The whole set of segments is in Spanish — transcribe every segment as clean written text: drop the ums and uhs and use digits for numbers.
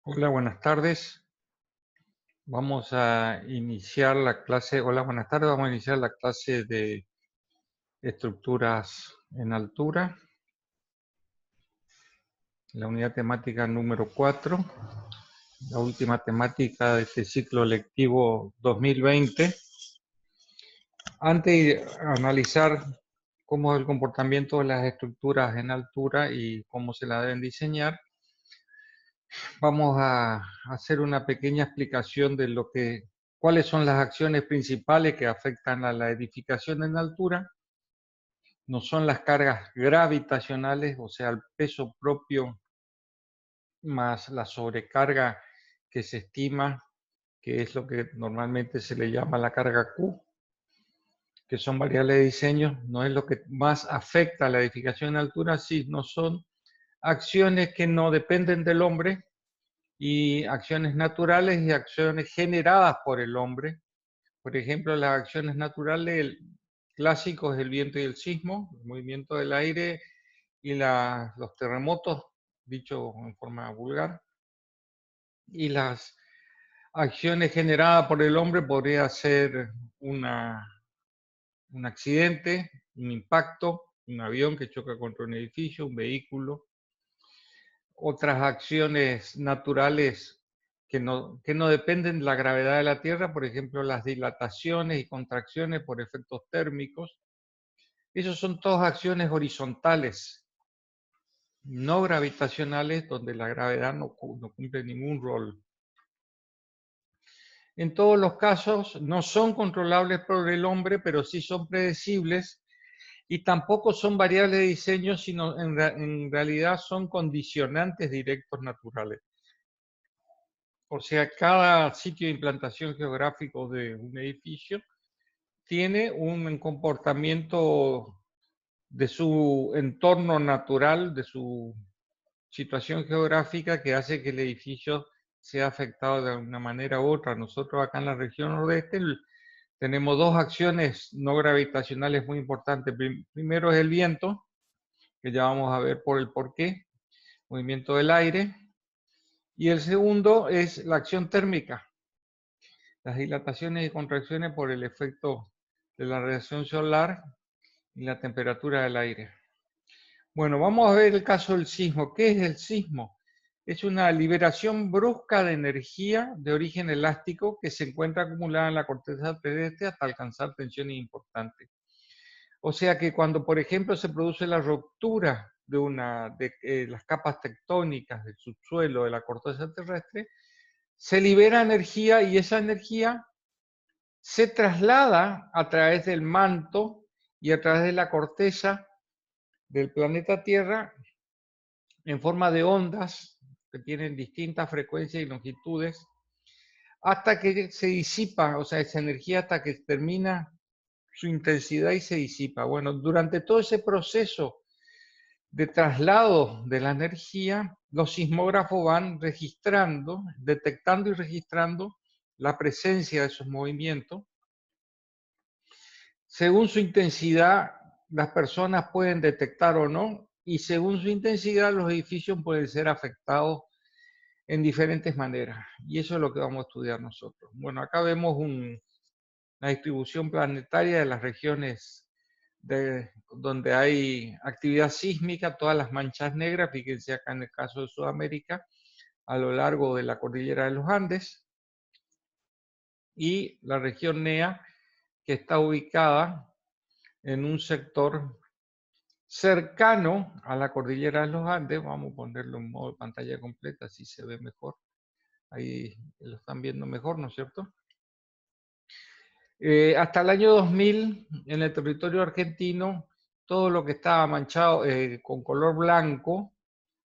Hola, buenas tardes. Vamos a iniciar la clase. Hola, buenas tardes. Vamos a iniciar la clase de estructuras en altura, la unidad temática número 4, la última temática de este ciclo lectivo 2020. Antes de analizar cómo es el comportamiento de las estructuras en altura y cómo se la deben diseñar, vamos a hacer una pequeña explicación de cuáles son las acciones principales que afectan a la edificación en altura. No son las cargas gravitacionales, o sea, el peso propio más la sobrecarga que se estima, que es lo que normalmente se le llama la carga Q, que son variables de diseño, no es lo que más afecta a la edificación en altura, sino son acciones que no dependen del hombre, y acciones naturales y acciones generadas por el hombre. Por ejemplo, las acciones naturales clásicos es el viento y el sismo, el movimiento del aire y los terremotos, dicho en forma vulgar. Y las acciones generadas por el hombre podría ser un accidente, un impacto, un avión que choca contra un edificio, un vehículo. Otras acciones naturales que no dependen de la gravedad de la Tierra, por ejemplo, las dilataciones y contracciones por efectos térmicos. Esas son todas acciones horizontales, no gravitacionales, donde la gravedad no cumple ningún rol. En todos los casos no son controlables por el hombre, pero sí son predecibles, y tampoco son variables de diseño, sino en realidad son condicionantes directos naturales. O sea, cada sitio de implantación geográfico de un edificio tiene un comportamiento de su entorno natural, de su situación geográfica, que hace que el edificio sea afectado de una manera u otra. Nosotros acá en la región nordeste tenemos dos acciones no gravitacionales muy importantes. Primero es el viento, que ya vamos a ver por el porqué, movimiento del aire. Y el segundo es la acción térmica, las dilataciones y contracciones por el efecto de la radiación solar y la temperatura del aire. Bueno, vamos a ver el caso del sismo. ¿Qué es el sismo? Es una liberación brusca de energía de origen elástico que se encuentra acumulada en la corteza terrestre hasta alcanzar tensiones importantes. O sea que cuando, por ejemplo, se produce la ruptura de las capas tectónicas del subsuelo de la corteza terrestre, se libera energía, y esa energía se traslada a través del manto y a través de la corteza del planeta Tierra en forma de ondas que tienen distintas frecuencias y longitudes, hasta que se disipa, o sea, esa energía hasta que termina su intensidad y se disipa. Bueno, durante todo ese proceso de traslado de la energía, los sismógrafos van registrando, detectando y registrando la presencia de esos movimientos. Según su intensidad, las personas pueden detectar o no, y según su intensidad, los edificios pueden ser afectados en diferentes maneras. Y eso es lo que vamos a estudiar nosotros. Bueno, acá vemos una distribución planetaria de las regiones donde hay actividad sísmica, todas las manchas negras, fíjense acá en el caso de Sudamérica, a lo largo de la cordillera de los Andes, y la región NEA, que está ubicada en un sector cercano a la cordillera de los Andes. Vamos a ponerlo en modo pantalla completa, así se ve mejor. Ahí lo están viendo mejor, ¿no es cierto? Hasta el año 2000, en el territorio argentino, todo lo que estaba manchado con color blanco,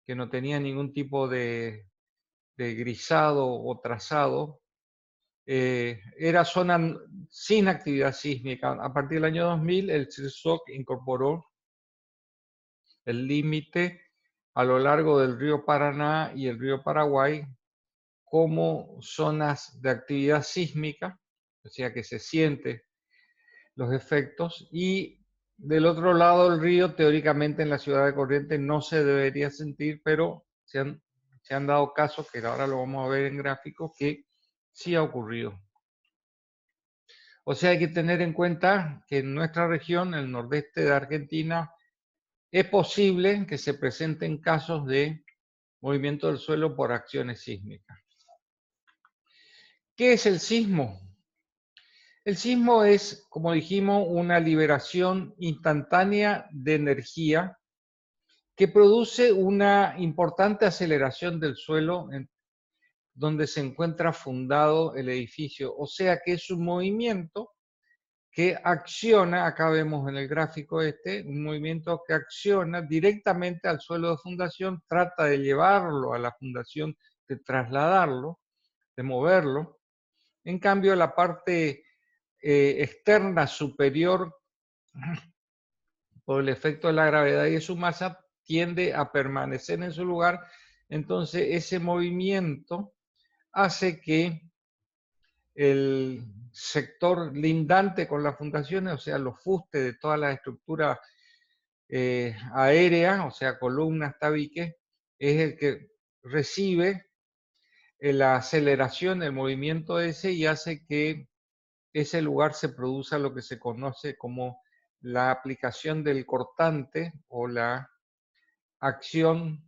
que no tenía ningún tipo de grisado o trazado, era zona sin actividad sísmica. A partir del año 2000, el CIRSOC incorporó el límite a lo largo del río Paraná y el río Paraguay como zonas de actividad sísmica, o sea que se siente los efectos, y del otro lado del río, teóricamente en la ciudad de Corrientes no se debería sentir, pero se han se han dado casos, que ahora lo vamos a ver en gráficos, que sí ha ocurrido. O sea, hay que tener en cuenta que en nuestra región, el nordeste de Argentina, es posible que se presenten casos de movimiento del suelo por acciones sísmicas. ¿Qué es el sismo? El sismo es, como dijimos, una liberación instantánea de energía que produce una importante aceleración del suelo donde se encuentra fundado el edificio. O sea que es un movimiento que acciona, acá vemos en el gráfico un movimiento que acciona directamente al suelo de fundación, trata de llevarlo a la fundación, de trasladarlo, de moverlo. En cambio, la parte externa superior, por el efecto de la gravedad y de su masa, tiende a permanecer en su lugar. Entonces, ese movimiento hace que el sector lindante con las fundaciones, o sea, los fustes de todas las estructuras aéreas, o sea, columnas, tabiques, es el que recibe la aceleración, el movimiento ese, y hace que ese lugar se produzca lo que se conoce como la aplicación del cortante o la acción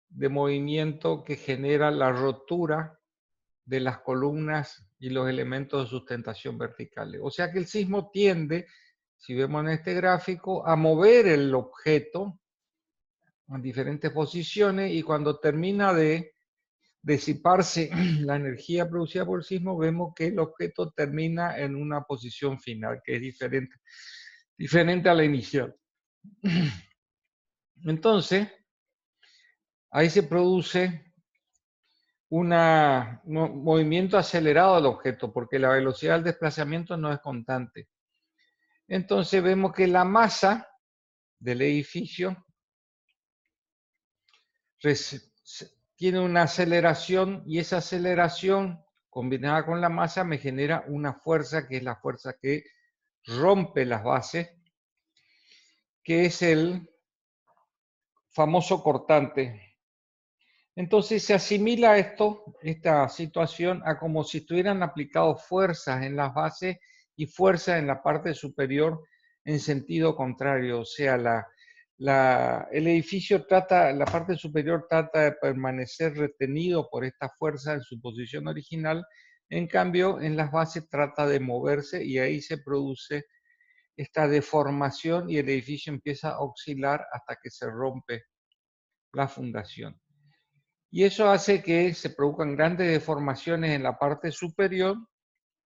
de movimiento que genera la rotura de las columnas y los elementos de sustentación verticales. O sea que el sismo tiende, si vemos en este gráfico, a mover el objeto en diferentes posiciones, y cuando termina de disiparse la energía producida por el sismo, vemos que el objeto termina en una posición final, que es diferente a la inicial. Entonces, ahí se produce un movimiento acelerado del objeto, porque la velocidad del desplazamiento no es constante. Entonces vemos que la masa del edificio tiene una aceleración, y esa aceleración combinada con la masa me genera una fuerza, que es la fuerza que rompe las bases, que es el famoso cortante. Entonces se asimila esta situación, a como si estuvieran aplicados fuerzas en las bases y fuerzas en la parte superior en sentido contrario. O sea, el edificio la parte superior trata de permanecer retenido por esta fuerza en su posición original, en cambio en las bases trata de moverse, y ahí se produce esta deformación y el edificio empieza a oscilar hasta que se rompe la fundación. Y eso hace que se produzcan grandes deformaciones en la parte superior,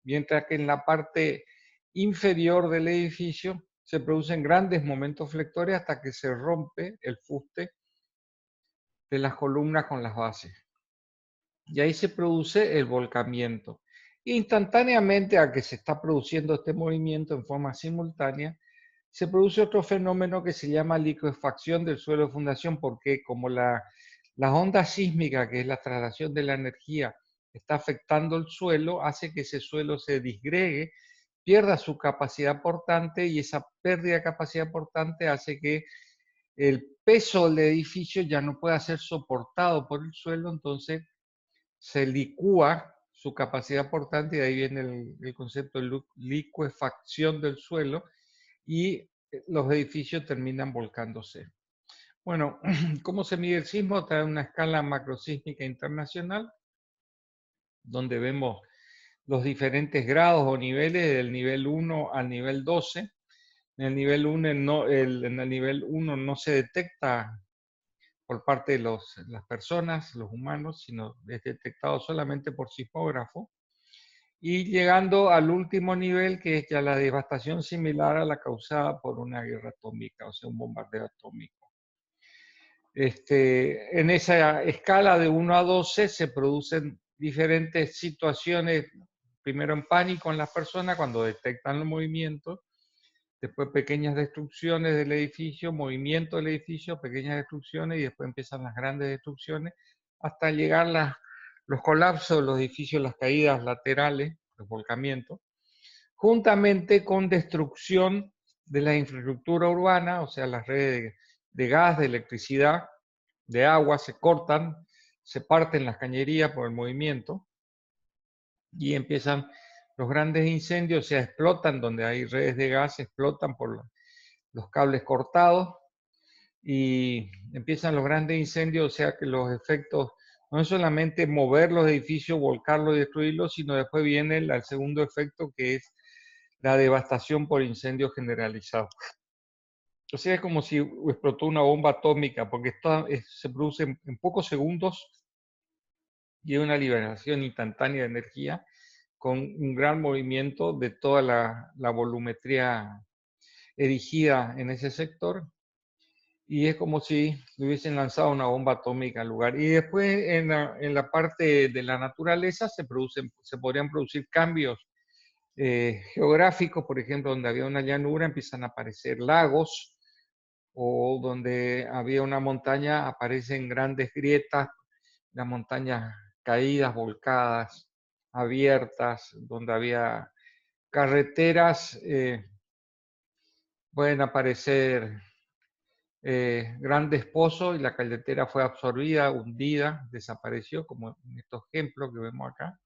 mientras que en la parte inferior del edificio se producen grandes momentos flectores hasta que se rompe el fuste de las columnas con las bases. Y ahí se produce el volcamiento. Instantáneamente a que se está produciendo este movimiento en forma simultánea, se produce otro fenómeno que se llama liquefacción del suelo de fundación, porque como las ondas sísmicas, que es la traslación de la energía, está afectando el suelo, hace que ese suelo se disgregue, pierda su capacidad portante, y esa pérdida de capacidad portante hace que el peso del edificio ya no pueda ser soportado por el suelo, entonces se licúa su capacidad portante, y de ahí viene el concepto de liquefacción del suelo, y los edificios terminan volcándose. Bueno, ¿cómo se mide el sismo? Trae una escala macrosísmica internacional, donde vemos los diferentes grados o niveles, del nivel 1 al nivel 12. En el nivel 1 en el nivel 1 no se detecta por parte de las personas, los humanos, sino es detectado solamente por sismógrafo. Y llegando al último nivel, que es ya la devastación similar a la causada por una guerra atómica, o sea, un bombardeo atómico. En esa escala de 1 a 12 se producen diferentes situaciones, primero en pánico en las personas cuando detectan los movimientos, después pequeñas destrucciones del edificio, movimiento del edificio, pequeñas destrucciones, y después empiezan las grandes destrucciones, hasta llegar los colapsos de los edificios, las caídas laterales, los volcamientos, juntamente con destrucción de la infraestructura urbana, o sea, las redes de gas, de electricidad, de agua se cortan, se parten las cañerías por el movimiento y empiezan los grandes incendios, o sea, explotan donde hay redes de gas, explotan por los cables cortados y empiezan los grandes incendios, o sea que los efectos no es solamente mover los edificios, volcarlos y destruirlos, sino después viene el segundo efecto que es la devastación por incendio generalizado. O sea, es como si explotó una bomba atómica, porque se produce en pocos segundos y es una liberación instantánea de energía con un gran movimiento de toda la volumetría erigida en ese sector. Y es como si le hubiesen lanzado una bomba atómica al lugar. Y después en la parte de la naturaleza se podrían producir cambios geográficos, por ejemplo, donde había una llanura empiezan a aparecer lagos, o donde había una montaña aparecen grandes grietas, las montañas caídas, volcadas, abiertas, donde había carreteras, pueden aparecer grandes pozos y la carretera fue absorbida, hundida, desapareció, como en estos ejemplos que vemos acá.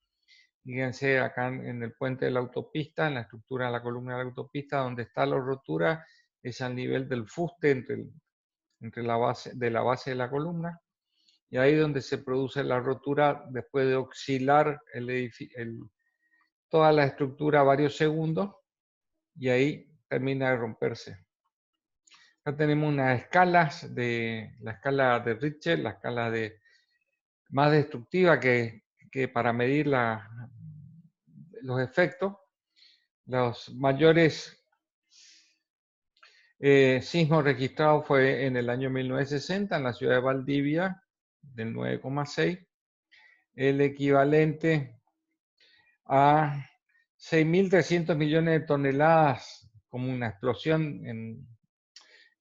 Fíjense acá en el puente de la autopista, en la estructura de la columna de la autopista, donde está la rotura, es al nivel del fuste entre la base de la columna, y ahí donde se produce la rotura después de oscilar toda la estructura varios segundos, y ahí termina de romperse. Acá tenemos unas escalas la escala de Richter, la escala más destructiva que para medir los efectos. Los mayores sismos registrados fue en el año 1960 en la ciudad de Valdivia, del 9,6, el equivalente a 6.300 millones de toneladas, como una explosión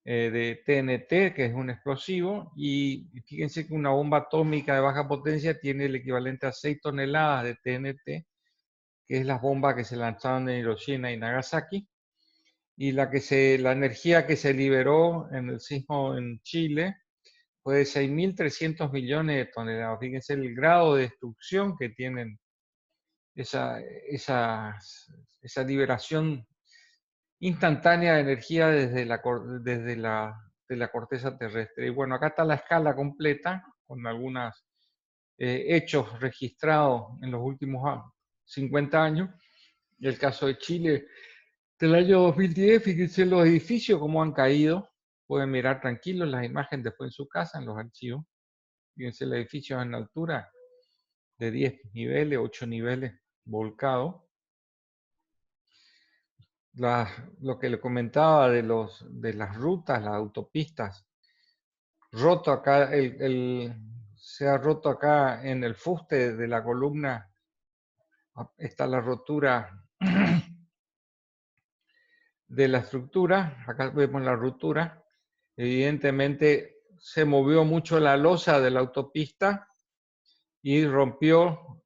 de TNT, que es un explosivo, y fíjense que una bomba atómica de baja potencia tiene el equivalente a 6 toneladas de TNT, que es las bombas que se lanzaron en Hiroshima y Nagasaki, y la energía que se liberó en el sismo en Chile fue de 6.300 millones de toneladas. Fíjense el grado de destrucción que tienen esa liberación instantánea de energía de la corteza terrestre. Y bueno, acá está la escala completa con algunos hechos registrados en los últimos 50 años. Y el caso de Chile del año 2010, fíjense los edificios cómo han caído. Pueden mirar tranquilos las imágenes después en su casa, en los archivos. Fíjense el edificio en altura de 10 niveles, 8 niveles, volcado. Lo que le comentaba de las rutas, las autopistas, roto acá, se ha roto acá en el fuste de la columna, está la rotura de la estructura, acá vemos la rotura, evidentemente se movió mucho la losa de la autopista y rompió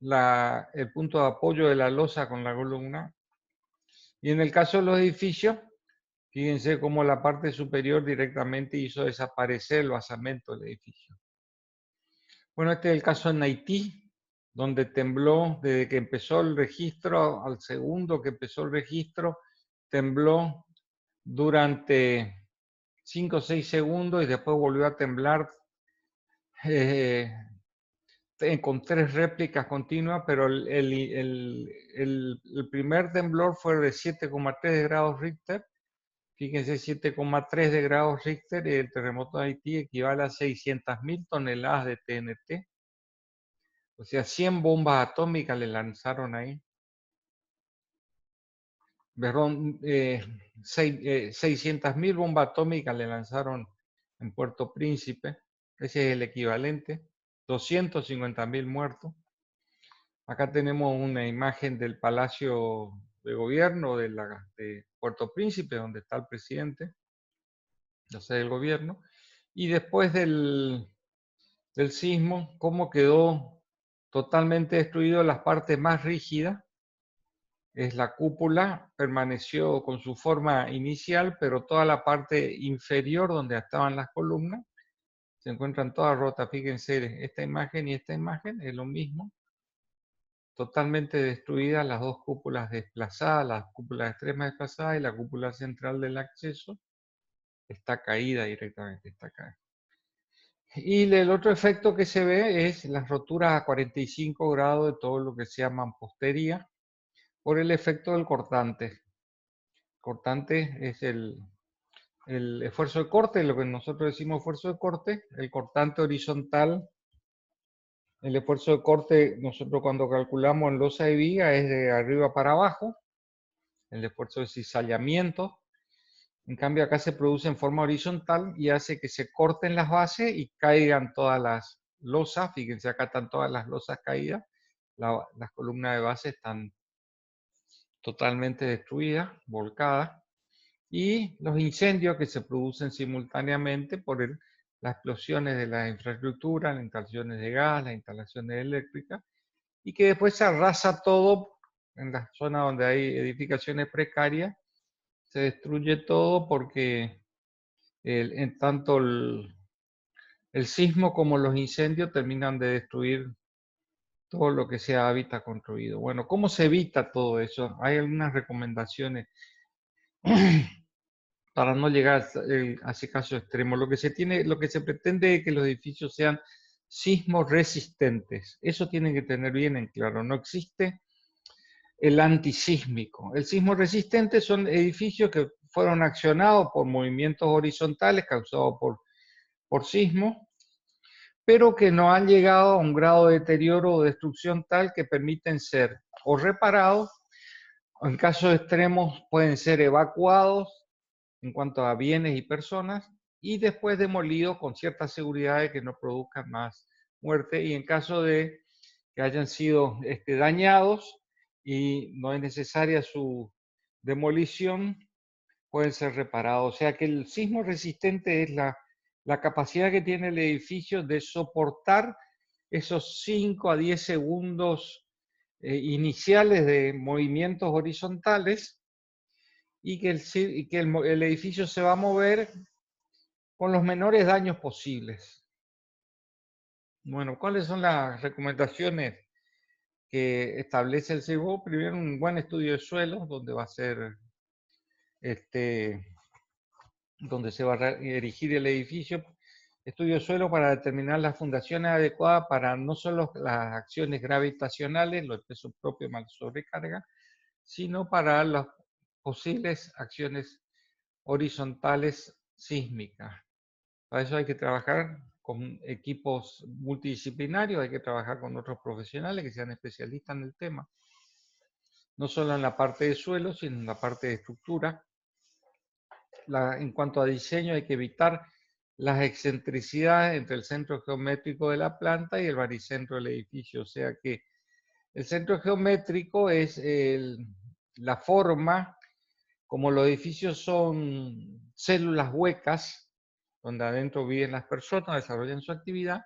el punto de apoyo de la losa con la columna. Y en el caso de los edificios, fíjense cómo la parte superior directamente hizo desaparecer el basamento del edificio. Bueno, este es el caso en Haití, donde tembló desde que empezó el registro al segundo que empezó el registro, tembló durante 5 o 6 segundos y después volvió a temblar eh, con 3 réplicas continuas, pero el primer temblor fue de 7,3 grados Richter. Fíjense, 7,3 de grados Richter, el terremoto de Haití equivale a 600.000 toneladas de TNT. O sea, 100 bombas atómicas le lanzaron ahí. Perdón, 600.000 bombas atómicas le lanzaron en Puerto Príncipe. Ese es el equivalente. 250.000 muertos. Acá tenemos una imagen del Palacio de Gobierno de Puerto Príncipe, donde está el presidente, la sede del gobierno. Y después del sismo, cómo quedó totalmente destruido las partes más rígidas. Es la cúpula, permaneció con su forma inicial, pero toda la parte inferior donde estaban las columnas se encuentran todas rotas. Fíjense, esta imagen y esta imagen es lo mismo. Totalmente destruidas, las dos cúpulas desplazadas, la cúpula extrema desplazada y la cúpula central del acceso está caída directamente, está caída. Y el otro efecto que se ve es las roturas a 45 grados de todo lo que se llama mampostería por el efecto del cortante. Cortante es el esfuerzo de corte, lo que nosotros decimos esfuerzo de corte, el cortante horizontal. El esfuerzo de corte, nosotros cuando calculamos en losa de viga es de arriba para abajo, el esfuerzo de cizallamiento. En cambio acá se produce en forma horizontal y hace que se corten las bases y caigan todas las losas. Fíjense, acá están todas las losas caídas. Las columnas de base están totalmente destruidas, volcadas. Y los incendios que se producen simultáneamente por las explosiones de la infraestructura, las instalaciones de gas, las instalaciones eléctricas, y que después se arrasa todo en la zona donde hay edificaciones precarias, se destruye todo porque en tanto el sismo como los incendios terminan de destruir todo lo que sea hábitat construido. Bueno, ¿cómo se evita todo eso? Hay algunas recomendaciones para no llegar a ese caso extremo. Lo que se pretende es que los edificios sean sismos resistentes. Eso tienen que tener bien en claro. No existe el antisísmico. El sismo resistente son edificios que fueron accionados por movimientos horizontales causados por sismos, pero que no han llegado a un grado de deterioro o destrucción tal que permiten ser o reparados, o en casos extremos pueden ser evacuados en cuanto a bienes y personas, y después demolidos con cierta seguridad de que no produzcan más muerte, y en caso de que hayan sido dañados y no es necesaria su demolición, pueden ser reparados. O sea que el sismo resistente es la capacidad que tiene el edificio de soportar esos 5 a 10 segundos iniciales de movimientos horizontales y que el edificio se va a mover con los menores daños posibles. Bueno, ¿cuáles son las recomendaciones que establece el CIRBO? Primero, un buen estudio de suelo, donde va a ser, donde se va a erigir el edificio. Estudio de suelo para determinar las fundaciones adecuadas para no solo las acciones gravitacionales, los pesos propios más sobrecarga, sino para las posibles acciones horizontales sísmicas. Para eso hay que trabajar con equipos multidisciplinarios, hay que trabajar con otros profesionales que sean especialistas en el tema, no solo en la parte de suelo, sino en la parte de estructura. En cuanto a diseño, hay que evitar las excentricidades entre el centro geométrico de la planta y el baricentro del edificio. O sea que el centro geométrico es la forma, como los edificios son células huecas, donde adentro viven las personas, desarrollan su actividad,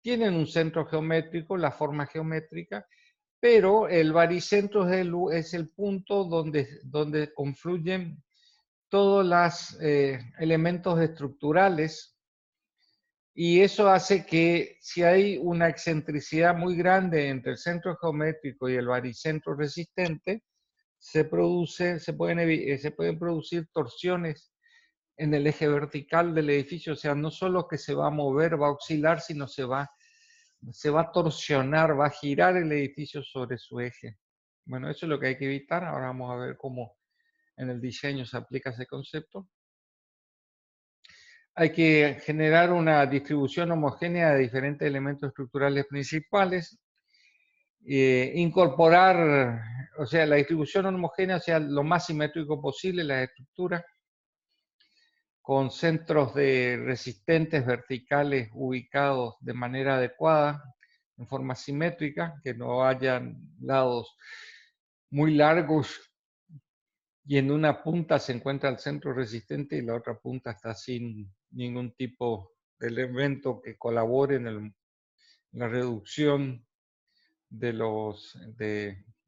tienen un centro geométrico, la forma geométrica, pero el baricentro es el punto donde confluyen todos los elementos estructurales, y eso hace que si hay una excentricidad muy grande entre el centro geométrico y el baricentro resistente, se pueden producir torsiones en el eje vertical del edificio. O sea, no solo que se va a mover, va a oscilar, sino se va a torsionar, va a girar el edificio sobre su eje. Bueno, eso es lo que hay que evitar. Ahora vamos a ver cómo en el diseño se aplica ese concepto. Hay que generar una distribución homogénea de diferentes elementos estructurales principales. Incorporar, o sea, la distribución homogénea sea lo más simétrico posible, las estructuras, con centros de resistentes verticales ubicados de manera adecuada, en forma simétrica, que no hayan lados muy largos y en una punta se encuentra el centro resistente y la otra punta está sin ningún tipo de elemento que colabore en la reducción de los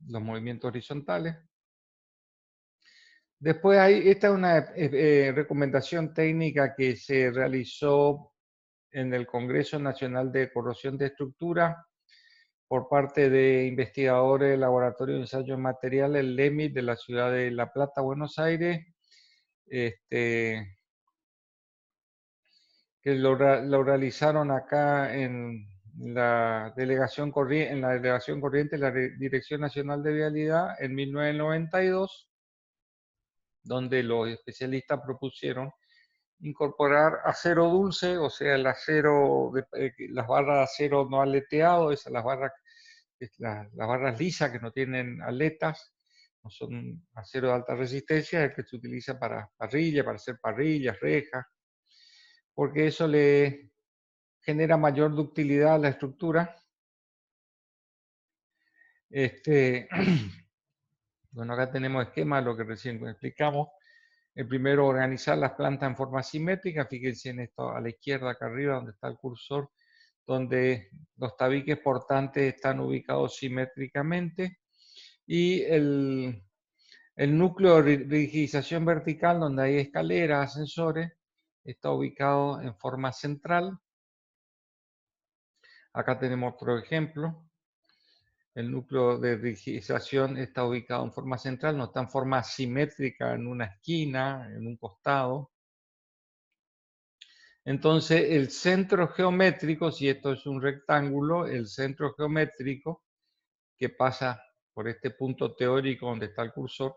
movimientos horizontales. Después esta es una recomendación técnica que se realizó en el Congreso Nacional de Corrosión de Estructura por parte de investigadores del Laboratorio de Ensayos Materiales, el LEMI, de la ciudad de La Plata, Buenos Aires, que lo realizaron acá en la Delegación Corriente de la Dirección Nacional de Vialidad en 1992, donde los especialistas propusieron incorporar acero dulce, o sea, el acero, las barras de acero no aleteado, esas las barras lisas que no tienen aletas, no son acero de alta resistencia, el que se utiliza para hacer parrillas, rejas, porque eso le genera mayor ductilidad a la estructura. Bueno, acá tenemos esquemas, lo que recién explicamos. El primero, organizar las plantas en forma simétrica. Fíjense en esto a la izquierda, acá arriba, donde está el cursor, donde los tabiques portantes están ubicados simétricamente. Y el núcleo de rigidización vertical, donde hay escaleras, ascensores, está ubicado en forma central. Acá tenemos otro ejemplo. El núcleo de rigidización está ubicado en forma central, no está en forma simétrica en una esquina, en un costado. Entonces, el centro geométrico, si esto es un rectángulo, el centro geométrico que pasa por este punto teórico donde está el cursor,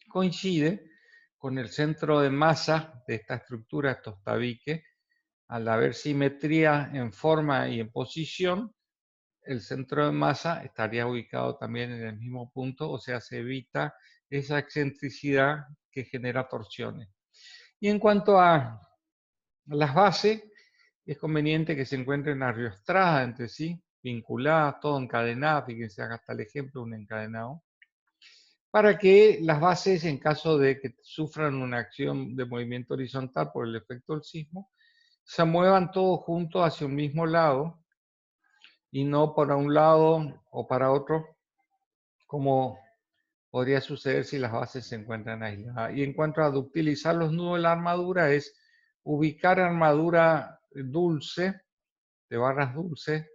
coincide con el centro de masa de esta estructura, estos tabiques. Al haber simetría en forma y en posición, el centro de masa estaría ubicado también en el mismo punto, o sea, se evita esa excentricidad que genera torsiones. Y en cuanto a las bases, es conveniente que se encuentren arriostradas entre sí, vinculadas, todo encadenadas, fíjense acá está el ejemplo, un encadenado, para que las bases, en caso de que sufran una acción de movimiento horizontal por el efecto del sismo, se muevan todos juntos hacia un mismo lado y no para un lado o para otro, como podría suceder si las bases se encuentran aisladas. Y en cuanto a ductilizar los nudos de la armadura, es ubicar armadura dulce, de barras dulces,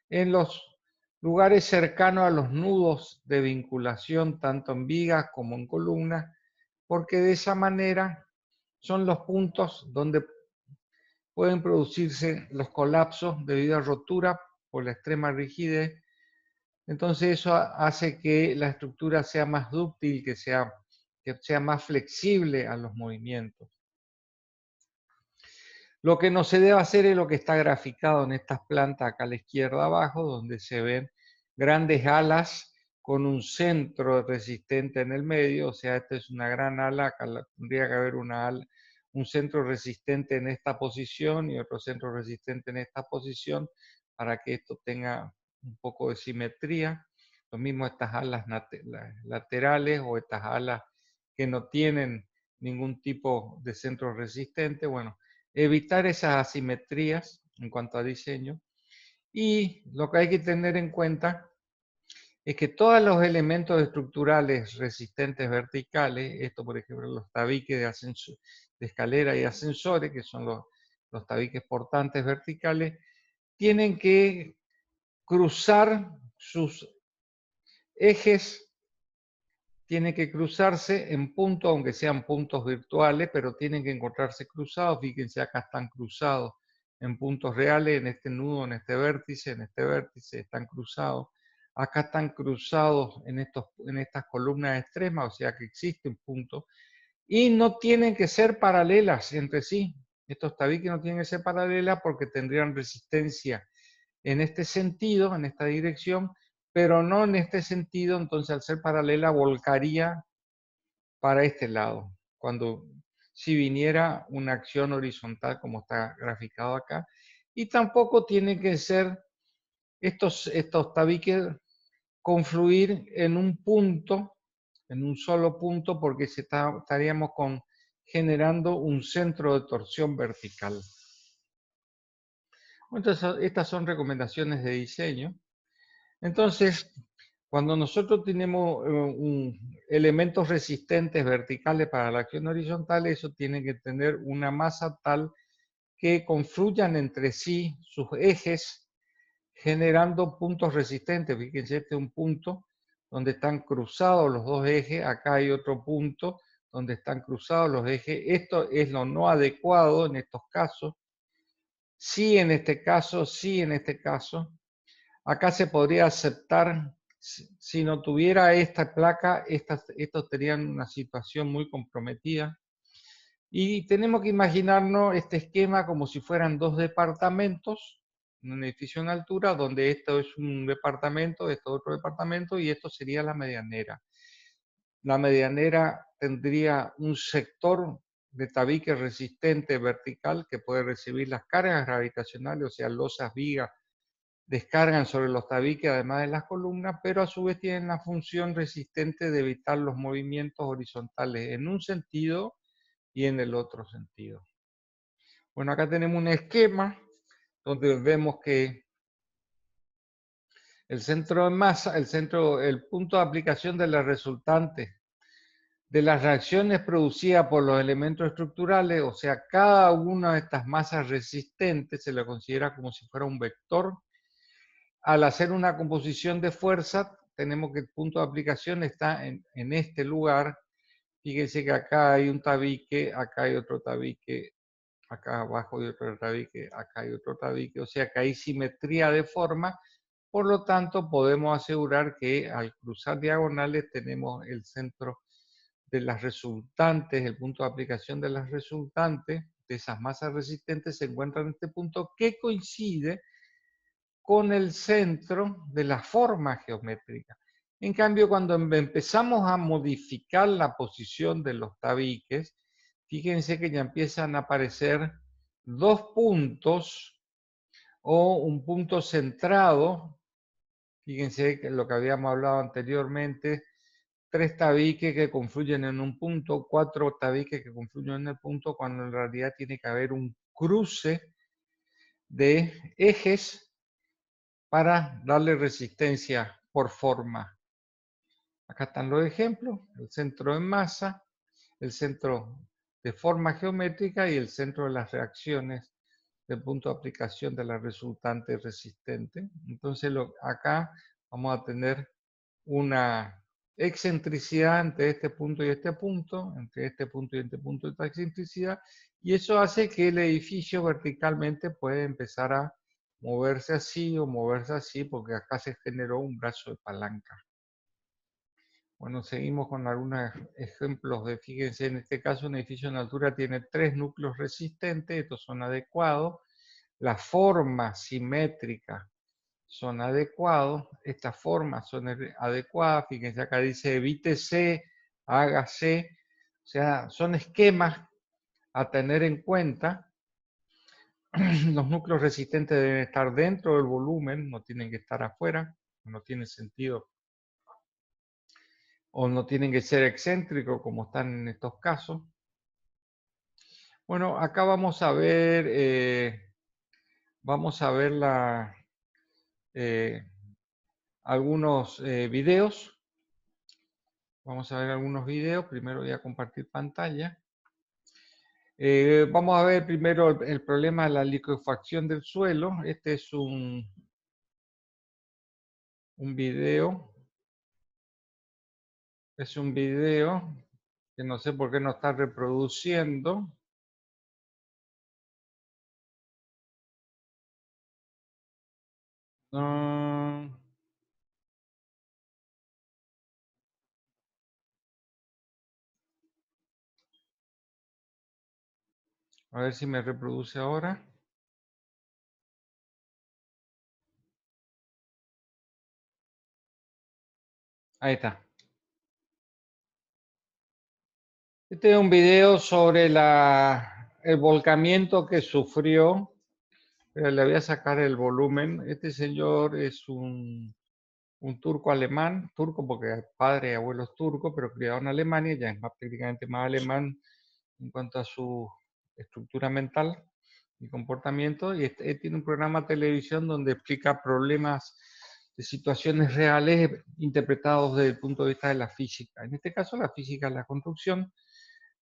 en los lugares cercanos a los nudos de vinculación, tanto en vigas como en columnas, porque de esa manera son los puntos donde pueden producirse los colapsos debido a rotura por la extrema rigidez. Entonces eso hace que la estructura sea más dúctil, que sea más flexible a los movimientos. Lo que no se debe hacer es lo que está graficado en estas plantas acá a la izquierda abajo, donde se ven grandes alas con un centro resistente en el medio. O sea, esta es una gran ala, acá tendría que haber un centro resistente en esta posición y otro centro resistente en esta posición para que esto tenga un poco de simetría. Lo mismo estas alas laterales o estas alas que no tienen ningún tipo de centro resistente. Bueno, evitar esas asimetrías en cuanto a diseño. Y lo que hay que tener en cuenta es que todos los elementos estructurales resistentes verticales, esto por ejemplo los tabiques de escalera y ascensores, que son los tabiques portantes verticales, tienen que cruzar sus ejes, tienen que cruzarse en puntos, aunque sean puntos virtuales, pero tienen que encontrarse cruzados. Fíjense, acá están cruzados en puntos reales, en este nudo, en este vértice, están cruzados. Acá están cruzados en estas columnas extremas, o sea que existe un punto. Y no tienen que ser paralelas entre sí. Estos tabiques no tienen que ser paralelas porque tendrían resistencia en este sentido, en esta dirección, pero no en este sentido. Entonces al ser paralela volcaría para este lado, cuando si viniera una acción horizontal como está graficado acá. Y tampoco tiene que ser estos tabiques confluir en un punto, en un solo punto, porque estaríamos generando un centro de torsión vertical. Entonces, estas son recomendaciones de diseño. Entonces, cuando nosotros tenemos elementos resistentes verticales para la acción horizontal, eso tiene que tener una masa tal que confluyan entre sí sus ejes, generando puntos resistentes. Fíjense, este es un punto donde están cruzados los dos ejes, acá hay otro punto donde están cruzados los ejes. Esto es lo no adecuado en estos casos. Sí en este caso, sí en este caso. Acá se podría aceptar, si no tuviera esta placa, estos tenían una situación muy comprometida. Y tenemos que imaginarnos este esquema como si fueran dos departamentos, un edificio en altura, donde esto es un departamento, esto otro departamento, y esto sería la medianera. La medianera tendría un sector de tabique resistente vertical que puede recibir las cargas gravitacionales, o sea, losas, vigas, descargan sobre los tabiques además de las columnas, pero a su vez tienen la función resistente de evitar los movimientos horizontales en un sentido y en el otro sentido. Bueno, acá tenemos un esquema donde vemos que el centro de masa, el punto de aplicación de las resultantes de las reacciones producidas por los elementos estructurales, o sea, cada una de estas masas resistentes se la considera como si fuera un vector. Al hacer una composición de fuerza, tenemos que el punto de aplicación está en este lugar. Fíjense que acá hay un tabique, acá hay otro tabique, acá abajo hay otro tabique, acá hay otro tabique, o sea que hay simetría de forma, por lo tanto podemos asegurar que al cruzar diagonales tenemos el centro de las resultantes, el punto de aplicación de las resultantes, de esas masas resistentes se encuentra en este punto que coincide con el centro de la forma geométrica. En cambio, cuando empezamos a modificar la posición de los tabiques, fíjense que ya empiezan a aparecer dos puntos o un punto centrado. Fíjense que lo que habíamos hablado anteriormente, tres tabiques que confluyen en un punto, cuatro tabiques que confluyen en el punto, cuando en realidad tiene que haber un cruce de ejes para darle resistencia por forma. Acá están los ejemplos, el centro de masa, el centro de forma geométrica y el centro de las reacciones del punto de aplicación de la resultante resistente. Entonces acá vamos a tener una excentricidad entre este punto y este punto, entre este punto y este punto, esta excentricidad, y eso hace que el edificio verticalmente puede empezar a moverse así o moverse así, porque acá se generó un brazo de palanca. Bueno, seguimos con algunos ejemplos de, fíjense, en este caso un edificio en altura tiene tres núcleos resistentes, estos son adecuados, la forma simétrica son adecuados, estas formas son adecuadas, fíjense acá dice evítese, hágase, o sea, son esquemas a tener en cuenta. Los núcleos resistentes deben estar dentro del volumen, no tienen que estar afuera, no tiene sentido, o no tienen que ser excéntricos como están en estos casos. Bueno, acá vamos a ver algunos videos. Vamos a ver algunos videos. Primero voy a compartir pantalla. Vamos a ver primero el problema de la liquefacción del suelo. Este es un video. Es un video que no sé por qué no está reproduciendo. No. A ver si me reproduce ahora. Ahí está. Este es un video sobre el volcamiento que sufrió. Pero le voy a sacar el volumen. Este señor es un turco alemán, turco porque padre y abuelo es turco, pero criado en Alemania, ya es más, prácticamente más alemán en cuanto a su estructura mental y comportamiento. Y él tiene un programa de televisión donde explica problemas de situaciones reales interpretados desde el punto de vista de la física. En este caso, la física de la construcción.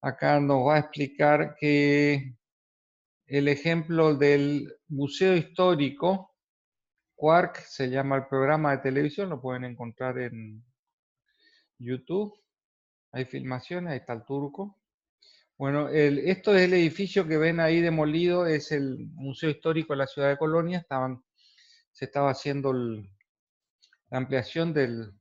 Acá nos va a explicar que el ejemplo del Museo Histórico, Quark se llama el programa de televisión, lo pueden encontrar en YouTube. Hay filmaciones, ahí está el turco. Bueno, esto es el edificio que ven ahí demolido, es el Museo Histórico de la Ciudad de Colonia. Se estaba haciendo la ampliación del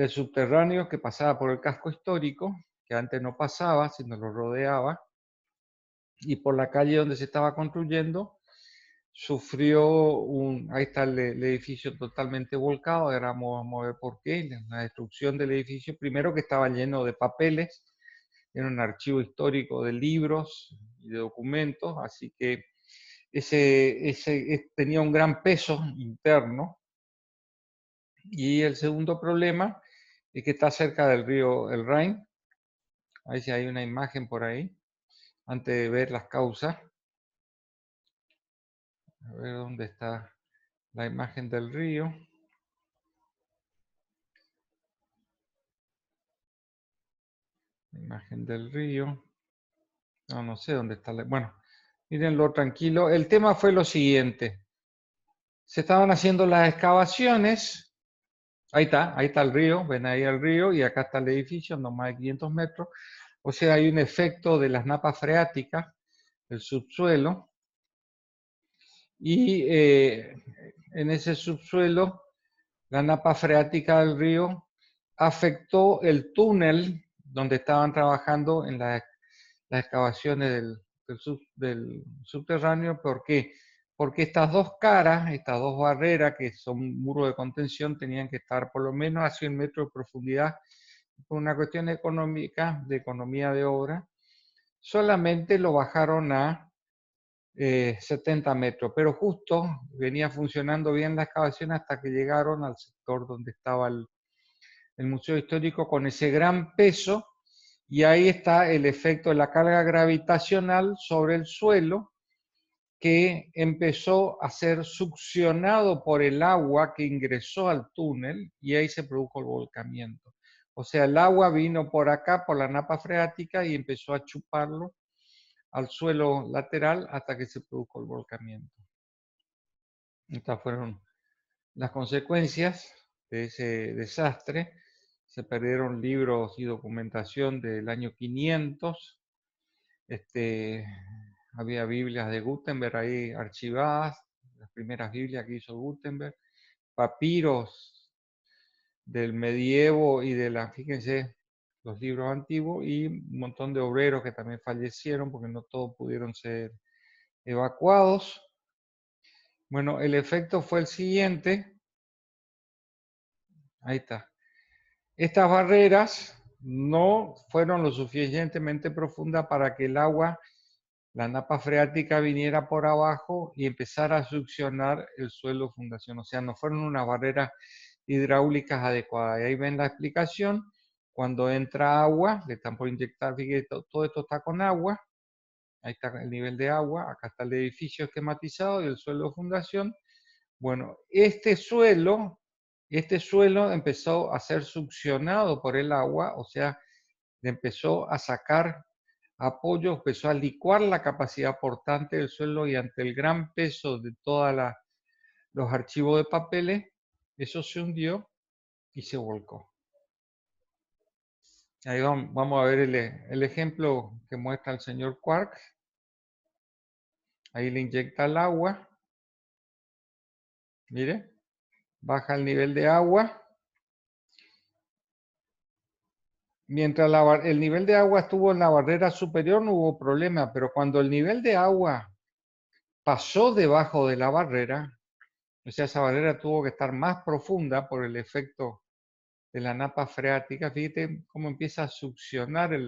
subterráneo que pasaba por el casco histórico, que antes no pasaba, sino lo rodeaba, y por la calle donde se estaba construyendo ahí está el edificio totalmente volcado. Ahora vamos a ver por qué, la destrucción del edificio, primero que estaba lleno de papeles, era un archivo histórico de libros y de documentos, así que tenía un gran peso interno. Y el segundo problema es que está cerca del río el Rhin. A ver si hay una imagen por ahí, antes de ver las causas. A ver dónde está la imagen del río. La imagen del río. No sé dónde está. Bueno, mírenlo tranquilo. El tema fue lo siguiente. Se estaban haciendo las excavaciones. Ahí está el río. Ven ahí el río y acá está el edificio, no más de 500 metros. O sea, hay un efecto de las napas freáticas, el subsuelo. Y en ese subsuelo, la napa freática del río afectó el túnel donde estaban trabajando en las excavaciones del subterráneo. ¿Por qué? Porque estas dos caras, estas dos barreras que son muros de contención, tenían que estar por lo menos a 100 metros de profundidad. Por una cuestión económica, de economía de obra, solamente lo bajaron a 70 metros, pero justo venía funcionando bien la excavación hasta que llegaron al sector donde estaba el Museo Histórico con ese gran peso, y ahí está el efecto de la carga gravitacional sobre el suelo, que empezó a ser succionado por el agua que ingresó al túnel, y ahí se produjo el volcamiento. O sea, el agua vino por acá, por la napa freática, y empezó a chuparlo al suelo lateral hasta que se produjo el volcamiento. Estas fueron las consecuencias de ese desastre. Se perdieron libros y documentación del año 500. Había Biblias de Gutenberg ahí archivadas, las primeras Biblias que hizo Gutenberg, papiros del medievo y fíjense, los libros antiguos, y un montón de obreros que también fallecieron porque no todos pudieron ser evacuados. Bueno, el efecto fue el siguiente. Ahí está. Estas barreras no fueron lo suficientemente profundas para que el agua, la napa freática, viniera por abajo y empezara a succionar el suelo fundación. O sea, no fueron unas barreras hidráulicas adecuadas. Y ahí ven la explicación. Cuando entra agua, le están por inyectar, fíjense, todo esto está con agua. Ahí está el nivel de agua. Acá está el edificio esquematizado y el suelo de fundación. Bueno, este suelo empezó a ser succionado por el agua, o sea, le empezó a sacar apoyo, empezó a licuar la capacidad portante del suelo, y ante el gran peso de todos los archivos de papeles, eso se hundió y se volcó. Ahí vamos a ver el ejemplo que muestra el señor Quark. Ahí le inyecta el agua. Mire, baja el nivel de agua. Mientras el nivel de agua estuvo en la barrera superior no hubo problema, pero cuando el nivel de agua pasó debajo de la barrera, o sea, esa barrera tuvo que estar más profunda por el efecto de la napa freática. Fíjate cómo empieza a succionar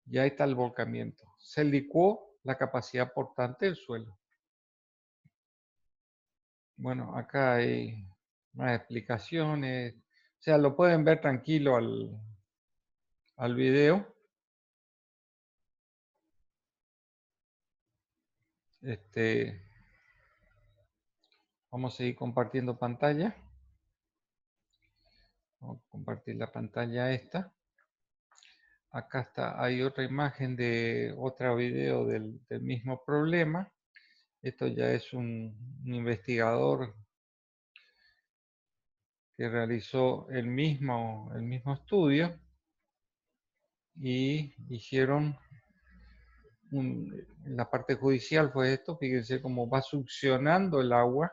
y ahí está el volcamiento. Se licuó la capacidad portante del suelo. Bueno, acá hay más explicaciones. O sea, lo pueden ver tranquilo al video. Vamos a seguir compartiendo pantalla. Vamos a compartir la pantalla esta. Acá está, hay otra imagen de otro video del mismo problema. Esto ya es un investigador que realizó el mismo estudio y hicieron la parte judicial fue esto, fíjense cómo va succionando el agua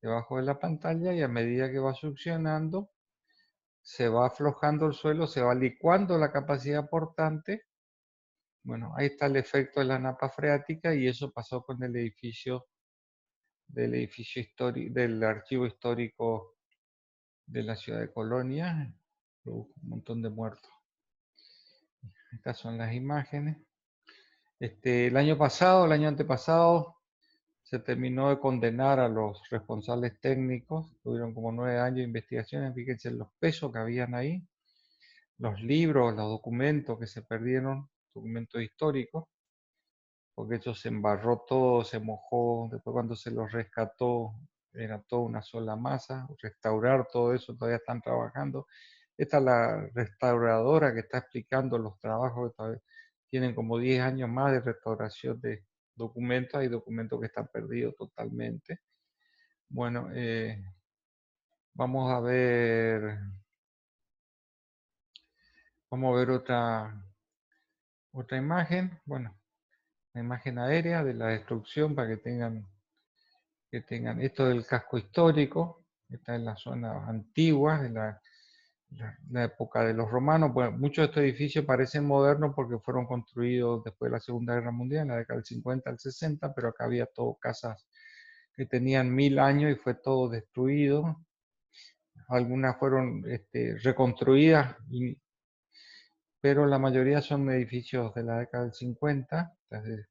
debajo de la pantalla y a medida que va succionando se va aflojando el suelo, se va licuando la capacidad portante. Bueno, ahí está el efecto de la napa freática y eso pasó con el edificio histórico, del archivo histórico de la ciudad de Colonia. Un montón de muertos. Estas son las imágenes. El año pasado, el año antepasado, se terminó de condenar a los responsables técnicos. Tuvieron como 9 años de investigaciones. Fíjense los pesos que habían ahí, los libros, los documentos que se perdieron, documentos históricos, porque eso se embarró todo, se mojó. Después cuando se los rescató, era toda una sola masa. Restaurar todo eso, todavía están trabajando. Esta es la restauradora que está explicando los trabajos que todavía tienen como 10 años más de restauración de documentos. Hay documentos que están perdidos totalmente. Bueno, vamos a ver otra imagen. Bueno, la imagen aérea de la destrucción para que tengan esto del casco histórico. Está en la zona antigua de la época de los romanos. Bueno, muchos de estos edificios parecen modernos porque fueron construidos después de la Segunda Guerra Mundial, en la década del 50 al 60, pero acá había todo casas que tenían 1000 años y fue todo destruido. Algunas fueron reconstruidas, pero la mayoría son edificios de la década del 50, desde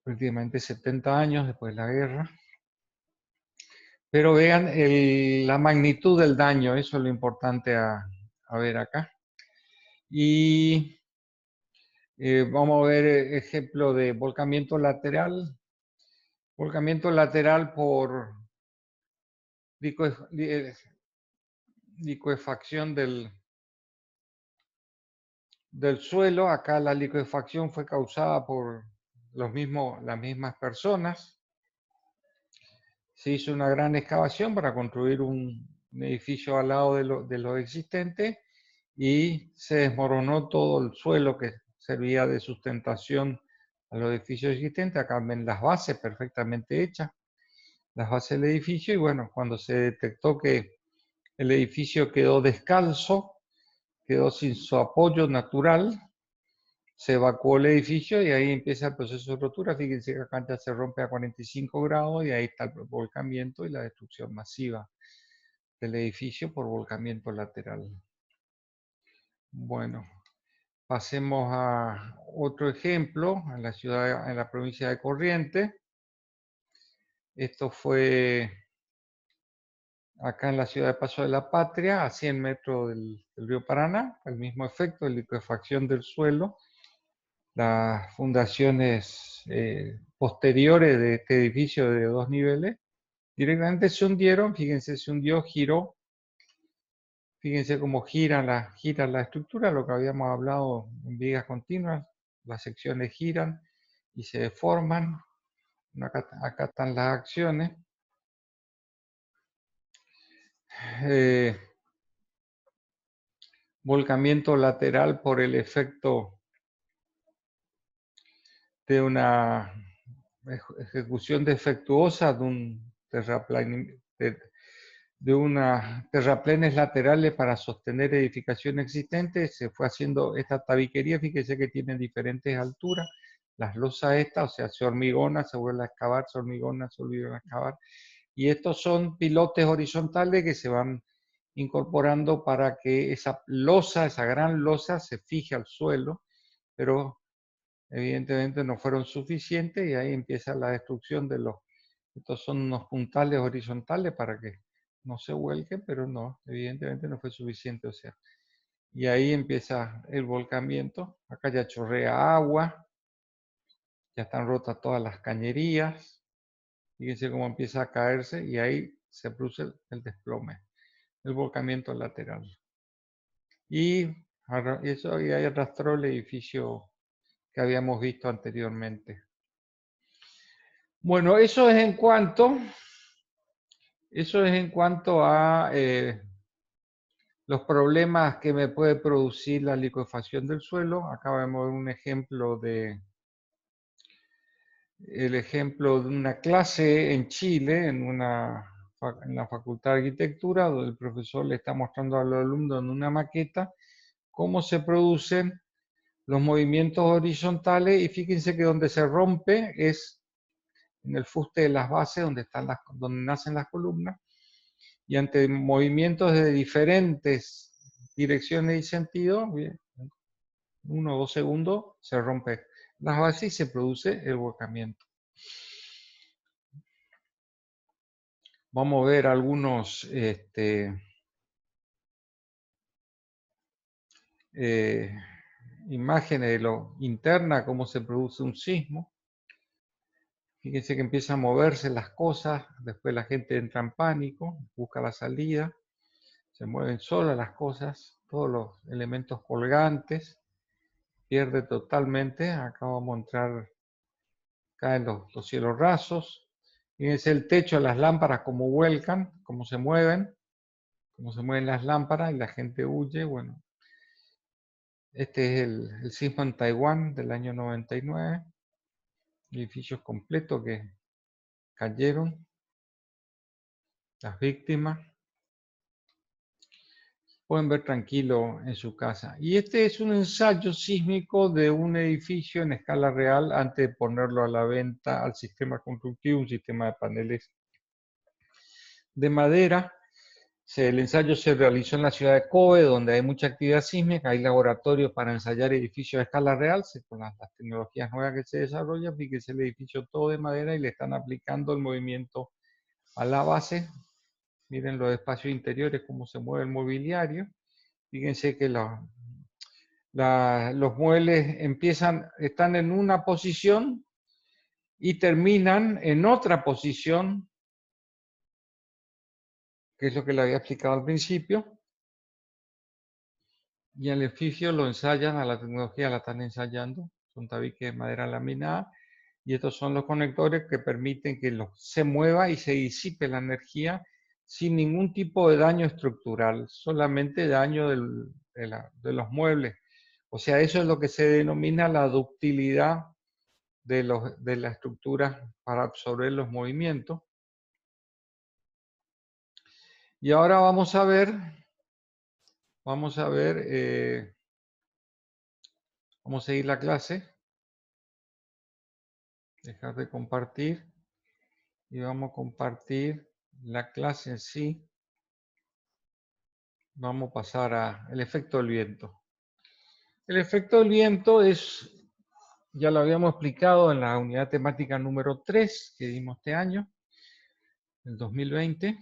prácticamente 70 años después de la guerra. Pero vean la magnitud del daño, eso es lo importante a ver acá. Y vamos a ver ejemplo de volcamiento lateral. Volcamiento lateral por liquefacción del suelo. Acá la liquefacción fue causada por las mismas personas. Se hizo una gran excavación para construir un edificio al lado de lo existente y se desmoronó todo el suelo que servía de sustentación a los edificios existentes. Acá ven las bases perfectamente hechas, las bases del edificio, y bueno, cuando se detectó que el edificio quedó descalzo, quedó sin su apoyo natural, se evacuó el edificio y ahí empieza el proceso de rotura. Fíjense que acá ya se rompe a 45 grados y ahí está el volcamiento y la destrucción masiva del edificio por volcamiento lateral. Bueno, pasemos a otro ejemplo, en la provincia de Corrientes. Esto fue acá en la ciudad de Paso de la Patria, a 100 metros del río Paraná, el mismo efecto de liquefacción del suelo. Las fundaciones posteriores de este edificio de 2 niveles directamente se hundieron. Fíjense, se hundió, giró. Fíjense cómo gira la estructura, lo que habíamos hablado en vigas continuas. Las secciones giran y se deforman. Acá están las acciones. Eh, Volcamiento lateral por el efecto de una ejecución defectuosa de una terraplenes laterales para sostener edificaciones existentes. Se fue haciendo esta tabiquería, fíjese que tiene diferentes alturas. Las losas estas, o sea, se hormigona, se vuelve a excavar, se hormigona, se vuelve a excavar. Y estos son pilotes horizontales que se van incorporando para que esa losa, esa gran losa, se fije al suelo, pero evidentemente no fueron suficientes y ahí empieza la destrucción de estos son unos puntales horizontales para que no se vuelquen, pero no, evidentemente no fue suficiente, o sea, y ahí empieza el volcamiento. Acá ya chorrea agua, ya están rotas todas las cañerías, fíjense cómo empieza a caerse y ahí se produce el desplome, el volcamiento lateral. Y Eso y ahí arrastró el edificio que habíamos visto anteriormente. Bueno, eso es en cuanto a los problemas que me puede producir la liquefacción del suelo. Acá vemos un ejemplo el ejemplo de una clase en Chile, en la Facultad de Arquitectura, donde el profesor le está mostrando a los alumnos en una maqueta cómo se producen los movimientos horizontales, y fíjense que donde se rompe es en el fuste de las bases, donde nacen las columnas, y ante movimientos de diferentes direcciones y sentidos, 1 o 2 segundos, se rompe las bases y se produce el volcamiento. Vamos a ver algunos imágenes de lo interna, cómo se produce un sismo. Fíjense que empiezan a moverse las cosas, después la gente entra en pánico, busca la salida, se mueven solas las cosas, todos los elementos colgantes, pierde totalmente. Acá vamos a entrar, caen los cielos rasos. Fíjense el techo, las lámparas como vuelcan, cómo se mueven las lámparas y la gente huye. Bueno, este es el sismo en Taiwán del año 99, edificios completos que cayeron, las víctimas. Pueden ver tranquilo en su casa. Y este es un ensayo sísmico de un edificio en escala real antes de ponerlo a la venta al sistema constructivo, un sistema de paneles de madera. El ensayo se realizó en la ciudad de Kobe, donde hay mucha actividad sísmica, hay laboratorios para ensayar edificios a escala real, con las tecnologías nuevas que se desarrollan. Fíjense el edificio todo de madera y le están aplicando el movimiento a la base. Miren los espacios interiores, cómo se mueve el mobiliario. Fíjense que los muebles están en una posición y terminan en otra posición, que es lo que le había explicado al principio. Y el edificio lo ensayan, a la tecnología la están ensayando, son tabiques de madera laminada, y estos son los conectores que permiten que se mueva y se disipe la energía sin ningún tipo de daño estructural, solamente daño de los muebles. O sea, eso es lo que se denomina la ductilidad de la estructura para absorber los movimientos. Y ahora vamos a ver, vamos a seguir la clase. Dejar de compartir y vamos a compartir la clase en sí. Vamos a pasar al efecto del viento. El efecto del viento ya lo habíamos explicado en la unidad temática número 3 que dimos este año, el 2020,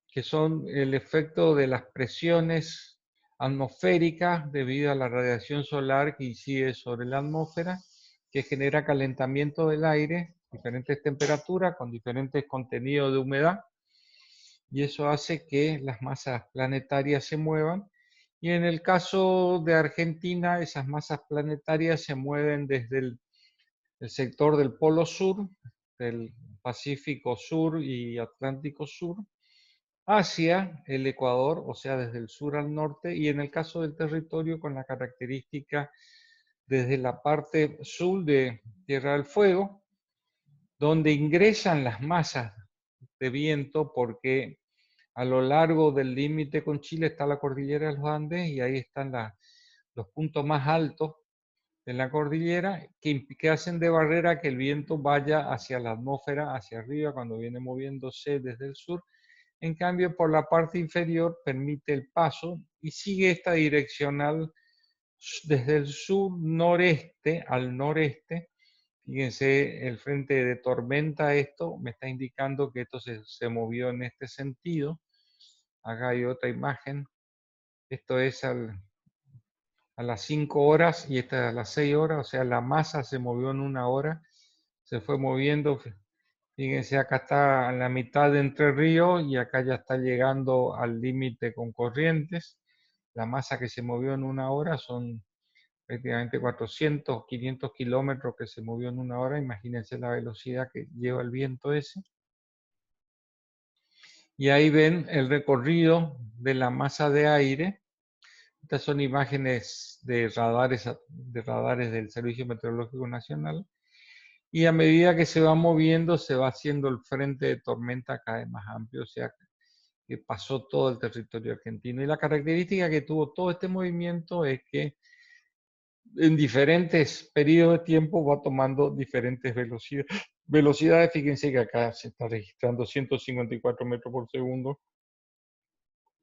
que son el efecto de las presiones atmosféricas debido a la radiación solar que incide sobre la atmósfera, que genera calentamiento del aire, diferentes temperaturas con diferentes contenidos de humedad, y eso hace que las masas planetarias se muevan. Y en el caso de Argentina, esas masas planetarias se mueven desde el sector del Polo Sur, del Pacífico Sur y Atlántico Sur, hacia el Ecuador, o sea, desde el sur al norte, y en el caso del territorio con la característica desde la parte sur de Tierra del Fuego, donde ingresan las masas de viento, porque a lo largo del límite con Chile está la cordillera de los Andes, y ahí están los puntos más altos de la cordillera que hacen de barrera que el viento vaya hacia la atmósfera, hacia arriba, cuando viene moviéndose desde el sur. En cambio, por la parte inferior permite el paso y sigue esta direccional desde el sur-noreste al noreste. Fíjense, el frente de tormenta, esto me está indicando que esto se movió en este sentido. Acá hay otra imagen. Esto es a las 5 horas y esta es a las 6 horas, o sea, la masa se movió en 1 hora, se fue moviendo. Fíjense, acá está en la mitad de Entre Ríos y acá ya está llegando al límite con Corrientes. la masa que se movió en una hora son prácticamente 400, 500 kilómetros que se movió en una hora. Imagínense la velocidad que lleva el viento ese. Y ahí ven el recorrido de la masa de aire. Estas son imágenes de radares del Servicio Meteorológico Nacional. Y a medida que se va moviendo, se va haciendo el frente de tormenta cada vez más amplio, o sea, que pasó todo el territorio argentino. Y la característica que tuvo todo este movimiento es que en diferentes periodos de tiempo va tomando diferentes velocidades. Fíjense que acá se está registrando 154 metros por segundo,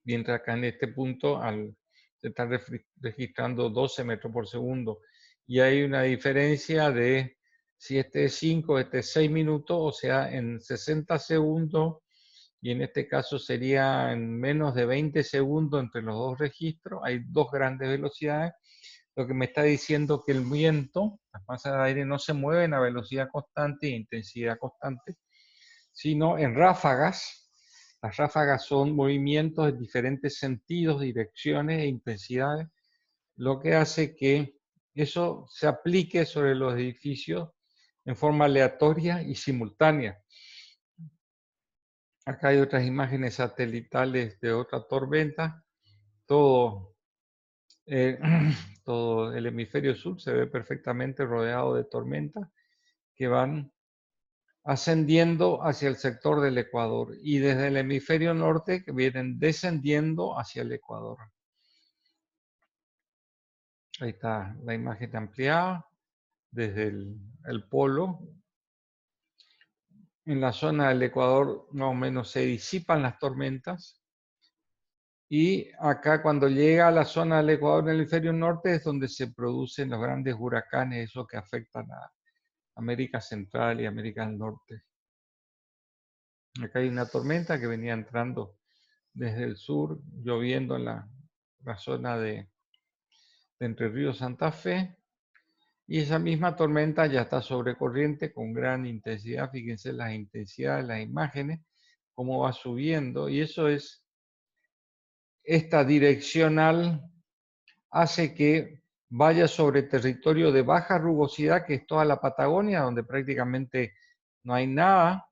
mientras acá en este punto se está registrando 12 metros por segundo. Y hay una diferencia de, si este es 5, este es 6 minutos, o sea, en 60 segundos, y en este caso sería en menos de 20 segundos entre los dos registros, hay dos grandes velocidades, lo que me está diciendo que el viento, las masas de aire no se mueven a velocidad constante e intensidad constante, sino en ráfagas. Las ráfagas son movimientos en diferentes sentidos, direcciones e intensidades, lo que hace que eso se aplique sobre los edificios en forma aleatoria y simultánea. Acá hay otras imágenes satelitales de otra tormenta. Todo, eh, todo el hemisferio sur se ve perfectamente rodeado de tormentas que van ascendiendo hacia el sector del Ecuador y desde el hemisferio norte que vienen descendiendo hacia el Ecuador. Ahí está la imagen ampliada desde el polo. En la zona del Ecuador más o menos se disipan las tormentas y acá cuando llega a la zona del Ecuador en el hemisferio norte es donde se producen los grandes huracanes, esos que afectan a América Central y América del Norte. Acá hay una tormenta que venía entrando desde el sur, lloviendo en la zona de Entre Ríos Santa Fe, y esa misma tormenta ya está sobre corriente con gran intensidad. Fíjense las intensidades, las imágenes, cómo va subiendo, y eso es, esta direccional hace que vaya sobre territorio de baja rugosidad, que es toda la Patagonia, donde prácticamente no hay nada.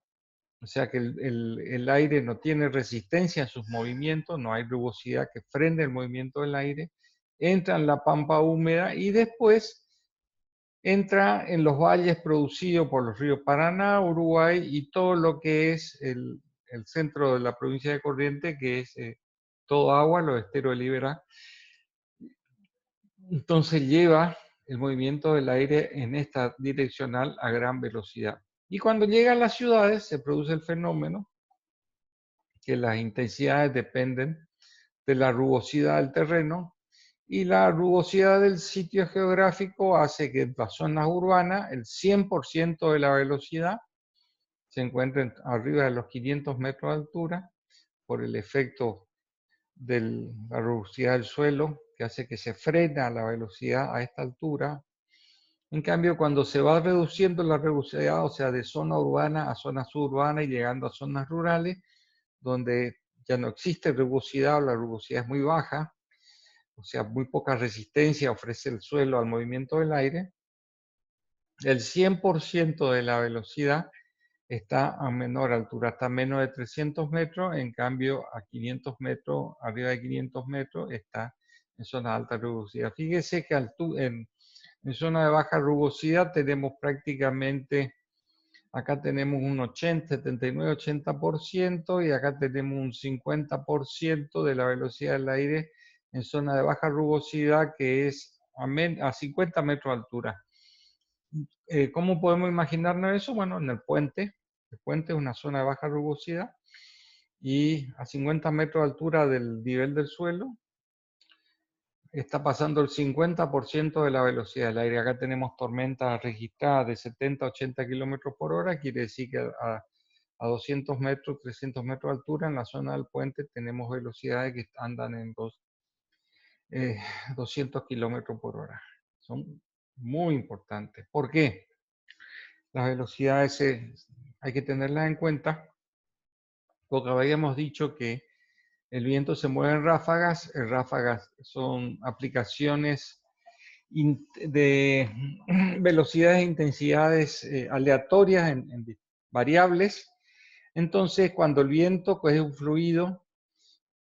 O sea que el aire no tiene resistencia en sus movimientos, no hay rugosidad que frene el movimiento del aire, entra en la pampa húmeda y después entra en los valles producidos por los ríos Paraná, Uruguay y todo lo que es el centro de la provincia de Corrientes, que es todo agua, los esteros de Liberá. Entonces lleva el movimiento del aire en esta direccional a gran velocidad. Y cuando llega a las ciudades se produce el fenómeno que las intensidades dependen de la rugosidad del terreno y la rugosidad del sitio geográfico hace que en las zonas urbanas el 100% de la velocidad se encuentre arriba de los 500 metros de altura por el efecto de la rugosidad del suelo que hace que se frena la velocidad a esta altura. En cambio, cuando se va reduciendo la rugosidad, o sea, de zona urbana a zona suburbana y llegando a zonas rurales, donde ya no existe rugosidad o la rugosidad es muy baja, o sea, muy poca resistencia ofrece el suelo al movimiento del aire, el 100% de la velocidad está a menor altura, está a menos de 300 metros, en cambio a 500 metros, arriba de 500 metros, está en zona de alta rugosidad. Fíjese que en zona de baja rugosidad tenemos prácticamente, acá tenemos un 80, 79, 80% y acá tenemos un 50% de la velocidad del aire en zona de baja rugosidad que es a 50 metros de altura. ¿Cómo podemos imaginarnos eso? Bueno, en el puente. El puente es una zona de baja rugosidad y a 50 metros de altura del nivel del suelo está pasando el 50% de la velocidad del aire. Acá tenemos tormentas registradas de 70 a 80 kilómetros por hora, quiere decir que a 200 metros, 300 metros de altura en la zona del puente tenemos velocidades que andan en 200 kilómetros por hora. Son muy importantes. ¿Por qué? Las velocidades hay que tenerlas en cuenta porque habíamos dicho que El viento se mueve en ráfagas. Ráfagas son aplicaciones de velocidades e intensidades aleatorias en variables. Entonces, cuando el viento, que es un fluido,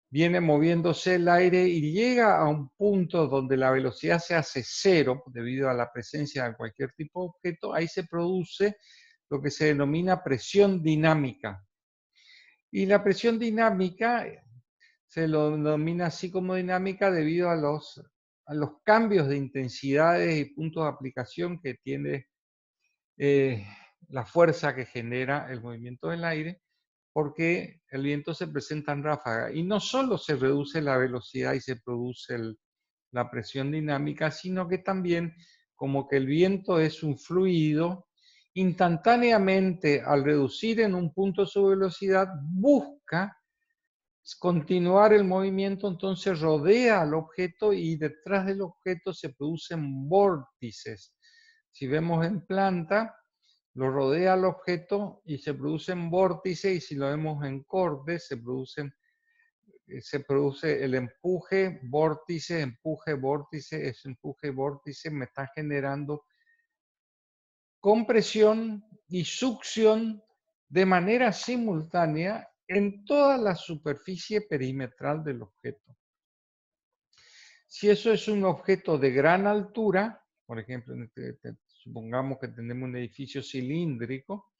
viene moviéndose el aire y llega a un punto donde la velocidad se hace cero debido a la presencia de cualquier tipo de objeto, ahí se produce lo que se denomina presión dinámica. Y la presión dinámica se lo denomina así como dinámica debido a los cambios de intensidades y puntos de aplicación que tiene la fuerza que genera el movimiento del aire, porque el viento se presenta en ráfaga. Y no solo se reduce la velocidad y se produce la presión dinámica, sino que también, como que el viento es un fluido, instantáneamente al reducir en un punto su velocidad, busca continuar el movimiento, entonces rodea al objeto y detrás del objeto se producen vórtices. Si vemos en planta, lo rodea al objeto y se producen vórtices, y si lo vemos en corte, se produce el empuje, vórtice, empuje, vórtice, ese empuje, vórtice me está generando compresión y succión de manera simultánea en toda la superficie perimetral del objeto. Si eso es un objeto de gran altura, por ejemplo, supongamos que tenemos un edificio cilíndrico,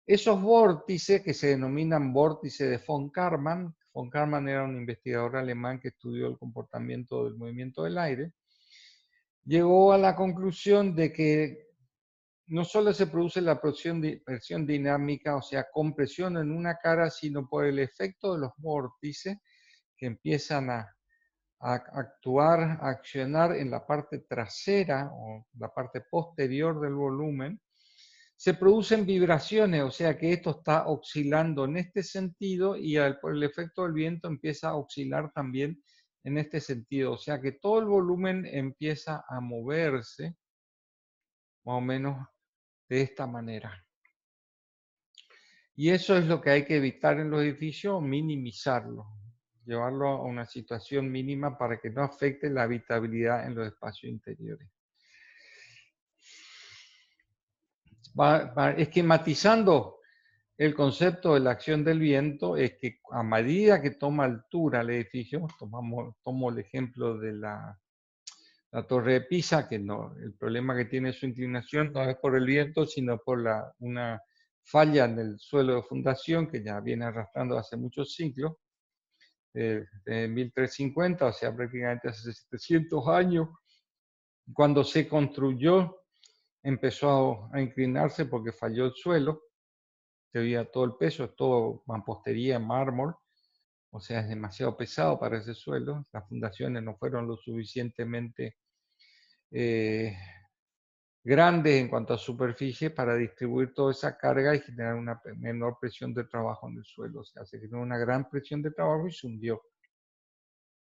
esos vórtices, que se denominan vórtices de von Karman era un investigador alemán que estudió el comportamiento del movimiento del aire, llegó a la conclusión de que no solo se produce la presión dinámica, o sea, compresión en una cara, sino por el efecto de los vórtices que empiezan a actuar, a accionar en la parte trasera o la parte posterior del volumen, se producen vibraciones, o sea que esto está oscilando en este sentido y por el efecto del viento empieza a oscilar también en este sentido, o sea que todo el volumen empieza a moverse más o menos de esta manera. Y eso es lo que hay que evitar en los edificios, minimizarlo, llevarlo a una situación mínima para que no afecte la habitabilidad en los espacios interiores. Esquematizando el concepto de la acción del viento, es que a medida que toma altura el edificio, tomo el ejemplo de la Torre de Pisa, que no, el problema que tiene su inclinación no es por el viento, sino por una falla en el suelo de fundación que ya viene arrastrando hace muchos siglos, de 1350, o sea, prácticamente hace 700 años. Cuando se construyó, empezó a inclinarse porque falló el suelo, debido a todo el peso, es todo mampostería, mármol, o sea, es demasiado pesado para ese suelo. Las fundaciones no fueron lo suficientemente grandes en cuanto a superficie para distribuir toda esa carga y generar una menor presión de trabajo en el suelo. O sea, se generó una gran presión de trabajo y se hundió.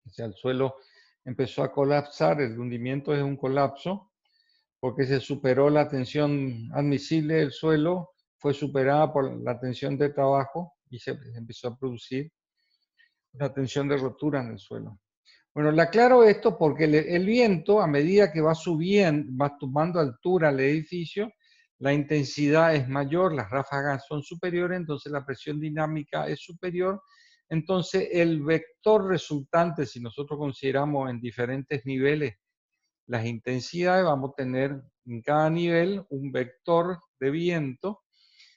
O sea, el suelo empezó a colapsar, el hundimiento es un colapso, porque se superó la tensión admisible del suelo, fue superada por la tensión de trabajo y se empezó a producir una tensión de rotura en el suelo. Bueno, le aclaro esto porque el viento, a medida que va subiendo, va tomando altura al edificio, la intensidad es mayor, las ráfagas son superiores, entonces la presión dinámica es superior. Entonces el vector resultante, si nosotros consideramos en diferentes niveles las intensidades, vamos a tener en cada nivel un vector de viento.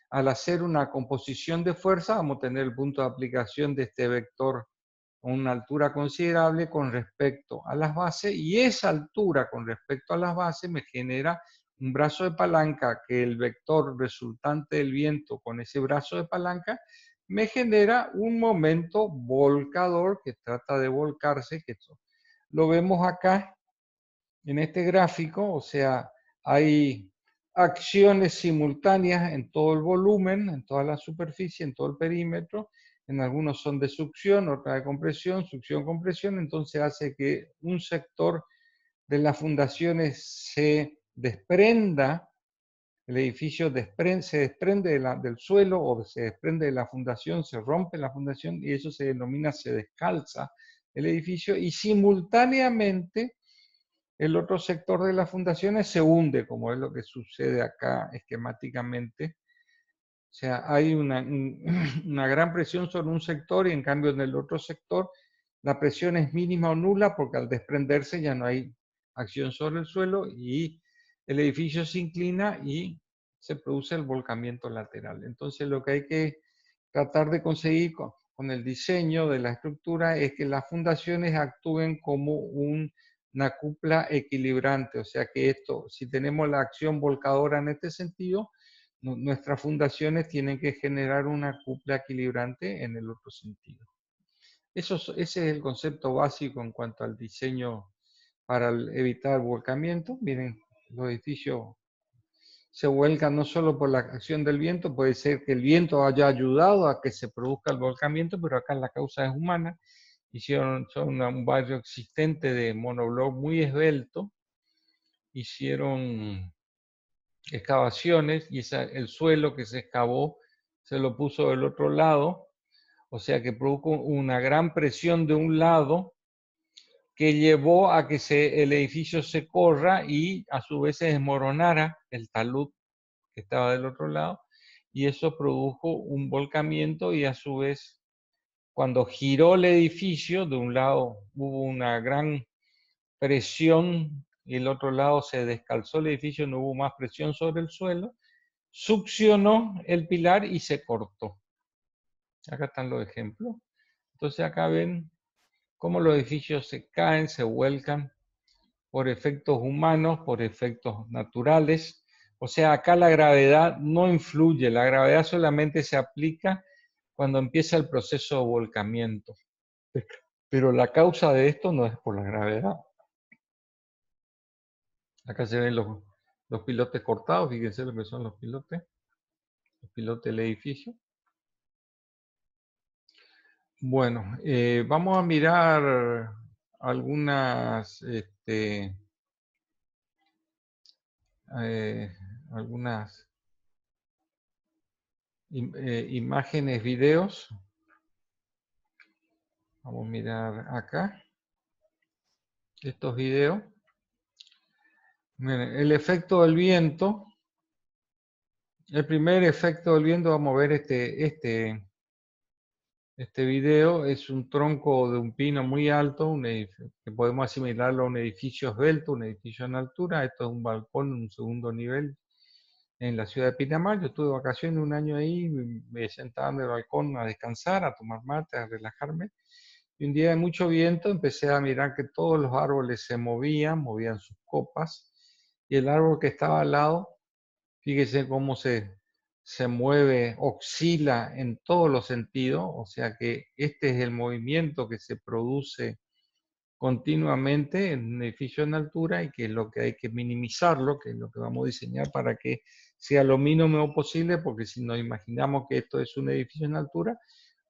Al hacer una composición de fuerza, vamos a tener el punto de aplicación de este vector a una altura considerable con respecto a las bases, y esa altura con respecto a las bases me genera un brazo de palanca que el vector resultante del viento con ese brazo de palanca me genera un momento volcador que trata de volcarse, que esto lo vemos acá en este gráfico, o sea, hay acciones simultáneas en todo el volumen, en toda la superficie, en todo el perímetro. En algunos son de succión, otra de compresión, succión, compresión, entonces hace que un sector de las fundaciones se desprenda el edificio se desprende del suelo o se desprende de la fundación, se rompe la fundación y eso se denomina, se descalza el edificio y simultáneamente el otro sector de las fundaciones se hunde, como es lo que sucede acá esquemáticamente. O sea, hay una gran presión sobre un sector y en cambio en el otro sector la presión es mínima o nula porque al desprenderse ya no hay acción sobre el suelo y el edificio se inclina y se produce el volcamiento lateral. Entonces lo que hay que tratar de conseguir con el diseño de la estructura es que las fundaciones actúen como una cúpula equilibrante, o sea que esto, si tenemos la acción volcadora en este sentido, nuestras fundaciones tienen que generar una cúpula equilibrante en el otro sentido. Ese es el concepto básico en cuanto al diseño para evitar volcamiento. Miren, los edificios se vuelcan no solo por la acción del viento, puede ser que el viento haya ayudado a que se produzca el volcamiento, pero acá la causa es humana. Son un barrio existente de monobloc muy esbelto, hicieron excavaciones y el suelo que se excavó se lo puso del otro lado, o sea que produjo una gran presión de un lado que llevó a que el edificio se corra y a su vez se desmoronara el talud que estaba del otro lado, y eso produjo un volcamiento y a su vez, cuando giró el edificio, de un lado hubo una gran presión y el otro lado se descalzó el edificio, no hubo más presión sobre el suelo, succionó el pilar y se cortó. Acá están los ejemplos. Entonces acá ven cómo los edificios se caen, se vuelcan por efectos humanos, por efectos naturales. O sea, acá la gravedad no influye, la gravedad solamente se aplica cuando empieza el proceso de volcamiento. Pero la causa de esto no es por la gravedad. Acá se ven los pilotes cortados, fíjense lo que son los pilotes del edificio. Bueno, vamos a mirar algunas, algunas imágenes, videos. Vamos a mirar acá estos videos. Miren, el efecto del viento. El primer efecto del viento, vamos a ver este video, es un tronco de un pino muy alto, que podemos asimilarlo a un edificio esbelto, un edificio en altura. Esto es un balcón, un segundo nivel en la ciudad de Pinamar. Yo estuve de vacaciones un año ahí, me sentaba en el balcón a descansar, a tomar mate, a relajarme. Y un día de mucho viento empecé a mirar que todos los árboles se movían sus copas, y el árbol que estaba al lado, fíjese cómo se mueve, oscila en todos los sentidos, o sea que este es el movimiento que se produce continuamente en un edificio en altura y que es lo que hay que minimizarlo, que es lo que vamos a diseñar para que sea lo mínimo posible, porque si nos imaginamos que esto es un edificio en altura,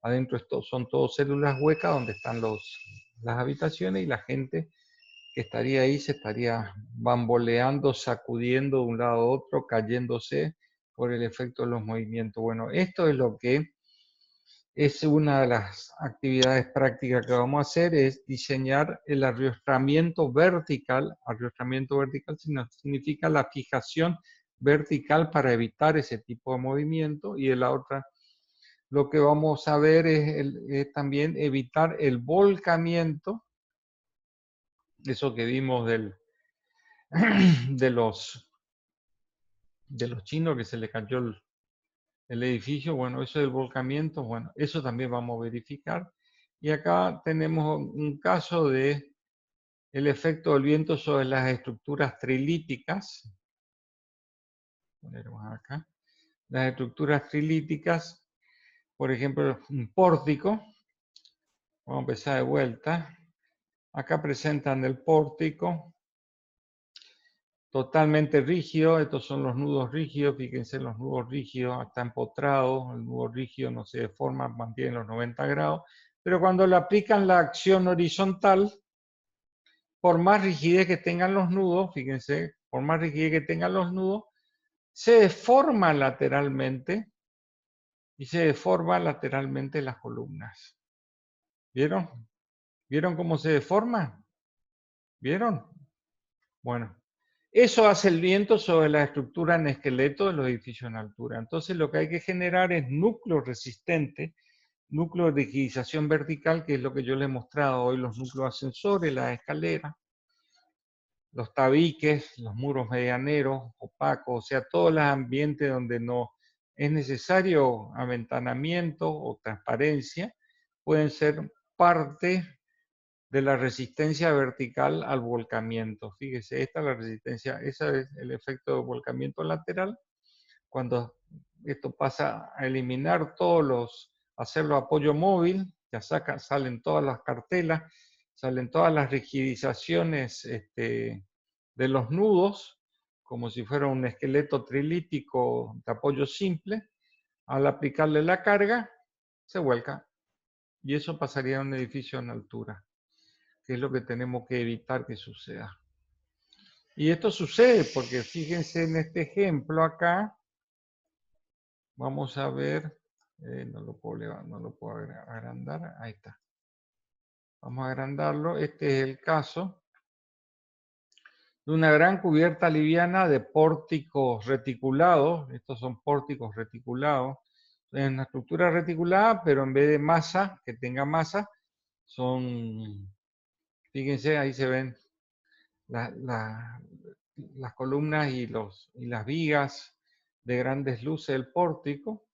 adentro son todas células huecas donde están las habitaciones y la gente que estaría ahí se estaría bamboleando, sacudiendo de un lado a otro, cayéndose por el efecto de los movimientos. Bueno, esto es lo que es una de las actividades prácticas que vamos a hacer, es diseñar el arrastramiento vertical. Arrastramiento vertical significa la fijación vertical para evitar ese tipo de movimiento, y de la otra, lo que vamos a ver es también evitar el volcamiento, eso que vimos de los chinos que se les cayó el edificio. Bueno, eso del volcamiento, bueno, eso también vamos a verificar. Y acá tenemos un caso de el efecto del viento sobre las estructuras trilíticas. Ponemos acá. Las estructuras trilíticas, por ejemplo, un pórtico. Vamos a empezar de vuelta. Acá presentan el pórtico totalmente rígido. Estos son los nudos rígidos. Fíjense, los nudos rígidos están empotrados. El nudo rígido no se deforma, mantiene los 90 grados. Pero cuando le aplican la acción horizontal, por más rigidez que tengan los nudos, fíjense, por más rigidez que tengan los nudos, se deforma lateralmente y se deforman lateralmente las columnas. ¿Vieron? ¿Vieron cómo se deforma? ¿Vieron? Bueno, eso hace el viento sobre la estructura en esqueleto de los edificios en altura. Entonces lo que hay que generar es núcleos resistentes, núcleos de rigidización vertical, que es lo que yo les he mostrado hoy, los núcleos ascensores, las escaleras, los tabiques, los muros medianeros, opacos, o sea, todos los ambientes donde no es necesario aventanamiento o transparencia, pueden ser parte de la resistencia vertical al volcamiento. Fíjese, esta es la resistencia, ese es el efecto de volcamiento lateral. Cuando esto pasa a eliminar todos los, hacerlo apoyo móvil, ya salen todas las cartelas, salen todas las rigidizaciones de los nudos, como si fuera un esqueleto trilítico de apoyo simple. Al aplicarle la carga, se vuelca. Y eso pasaría a un edificio en altura, que es lo que tenemos que evitar que suceda. Y esto sucede porque fíjense en este ejemplo acá, vamos a ver, no lo puedo agrandar, ahí está. Vamos a agrandarlo, este es el caso de una gran cubierta liviana de pórticos reticulados, estos son pórticos reticulados, es una estructura reticulada, pero en vez de masa, que tenga masa, son, fíjense, ahí se ven las columnas y las vigas de grandes luces del pórtico,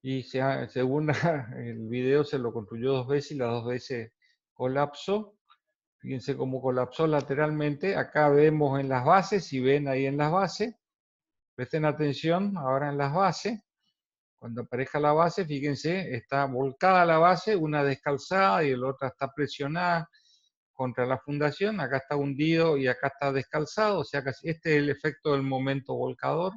y según el video se lo construyó 2 veces y las 2 veces colapsó. Fíjense cómo colapsó lateralmente. Acá vemos en las bases, si ven ahí en las bases, presten atención ahora en las bases. Cuando aparezca la base, fíjense, está volcada la base, una descalzada y la otra está presionada contra la fundación. Acá está hundido y acá está descalzado. O sea que este es el efecto del momento volcador.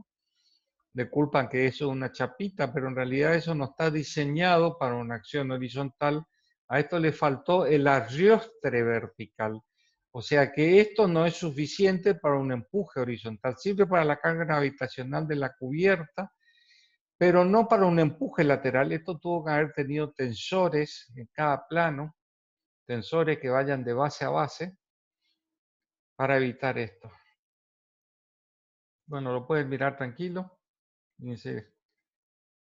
Le culpan que eso es una chapita, pero en realidad eso no está diseñado para una acción horizontal. A esto le faltó el arrastre vertical. O sea que esto no es suficiente para un empuje horizontal. Sirve para la carga gravitacional de la cubierta, pero no para un empuje lateral. Esto tuvo que haber tenido tensores en cada plano, tensores que vayan de base a base, para evitar esto. Bueno, lo pueden mirar tranquilo. Fíjense,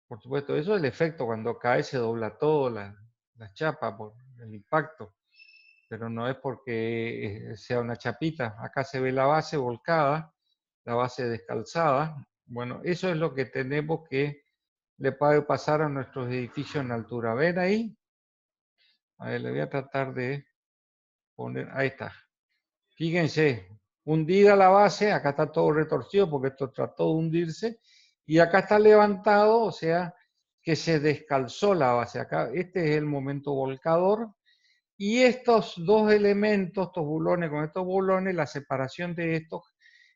por supuesto, eso es el efecto cuando cae, se dobla todo, la chapa por el impacto, pero no es porque sea una chapita. Acá se ve la base volcada, la base descalzada. Bueno, eso es lo que tenemos que le puede pasar a nuestros edificios en altura. ¿Ven ahí? A ver, le voy a tratar de poner, ahí está. Fíjense, hundida la base, acá está todo retorcido porque esto trató de hundirse, y acá está levantado, o sea, que se descalzó la base. Acá, este es el momento volcador, y estos dos elementos, estos bulones con estos bulones, la separación de estos,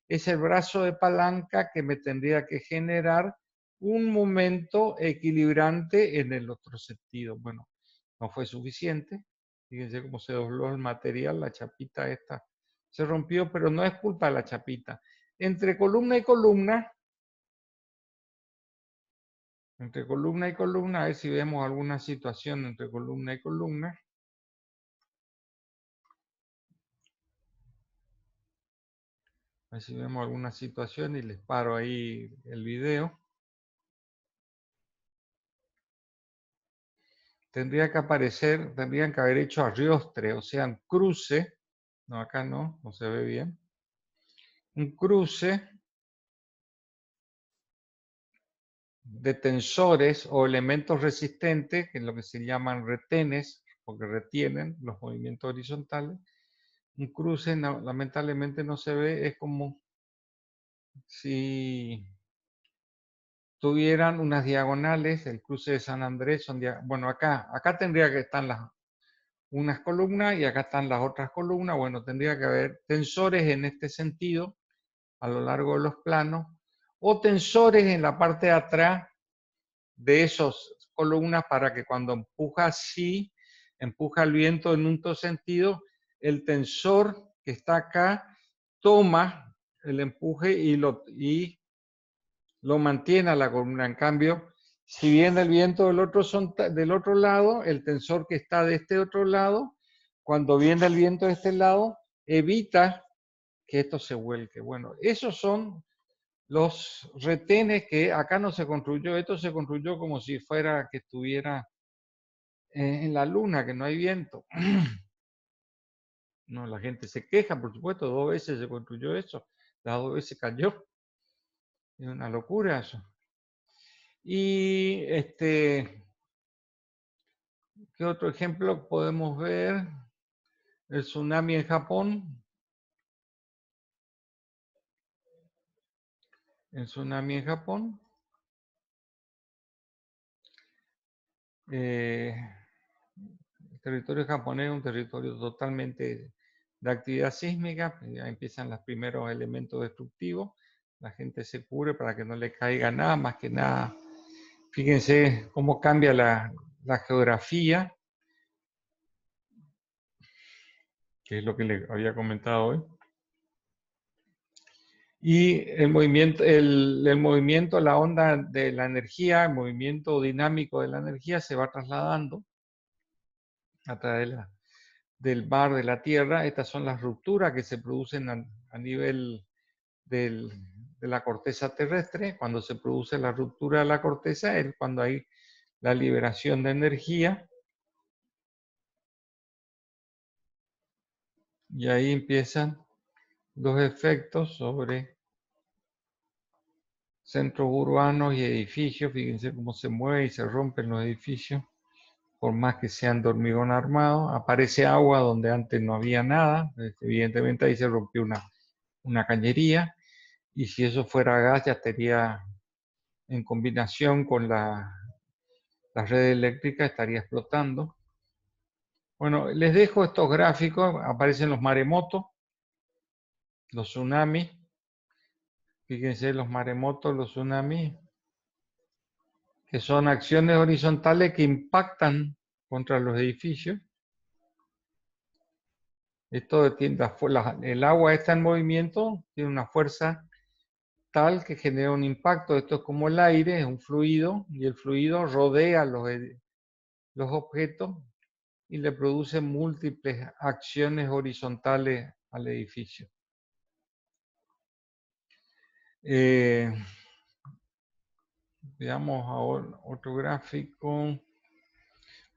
es el brazo de palanca que me tendría que generar un momento equilibrante en el otro sentido. Bueno, no fue suficiente. Fíjense cómo se dobló el material, la chapita esta se rompió, pero no es culpa de la chapita. Entre columna y columna, a ver si vemos alguna situación entre columna y columna. A ver si vemos alguna situación y les paro ahí el video. Tendría que aparecer, tendrían que haber hecho arrostre, o sea, un cruce. No, acá no, no se ve bien. Un cruce de tensores o elementos resistentes, que es lo que se llaman retenes, porque retienen los movimientos horizontales. Un cruce, no, lamentablemente no se ve, es como si tuvieran unas diagonales, el cruce de San Andrés, bueno, acá tendría que estar unas columnas y acá están las otras columnas. Bueno, tendría que haber tensores en este sentido a lo largo de los planos, o tensores en la parte de atrás de esas columnas para que cuando empuja así, empuja el viento en un sentido, el tensor que está acá toma el empuje y lo mantiene a la columna. En cambio, si viene el viento del otro lado, el tensor que está de este otro lado, cuando viene el viento de este lado, evita que esto se vuelque. Bueno, esos son los retenes que acá no se construyó. Esto se construyó como si fuera que estuviera en la luna, que no hay viento. No, la gente se queja, por supuesto, 2 veces se construyó eso, las 2 veces cayó. Es una locura eso. Y ¿qué otro ejemplo podemos ver? El tsunami en Japón. El tsunami en Japón. El territorio japonés es un territorio totalmente de actividad sísmica. Ya empiezan los primeros elementos destructivos. La gente se cubre para que no le caiga nada, más que nada. Fíjense cómo cambia la geografía, que es lo que les había comentado hoy. Y el movimiento, la onda de la energía, el movimiento dinámico de la energía se va trasladando a través del mar, de la tierra. Estas son las rupturas que se producen a nivel de la corteza terrestre. Cuando se produce la ruptura de la corteza es cuando hay la liberación de energía. Y ahí empiezan los efectos sobre centros urbanos y edificios. Fíjense cómo se mueve y se rompen los edificios, por más que sean de hormigón armado. Aparece agua donde antes no había nada. Evidentemente ahí se rompió una cañería. Y si eso fuera gas, ya estaría en combinación con la red eléctrica, estaría explotando. Bueno, les dejo estos gráficos. Aparecen los maremotos, los tsunamis. Fíjense, los maremotos, los tsunamis, que son acciones horizontales que impactan contra los edificios. Esto tiene el agua está en movimiento, tiene una fuerza tal que genera un impacto. Esto es como el aire, es un fluido, y el fluido rodea los objetos y le produce múltiples acciones horizontales al edificio. Veamos ahora otro gráfico.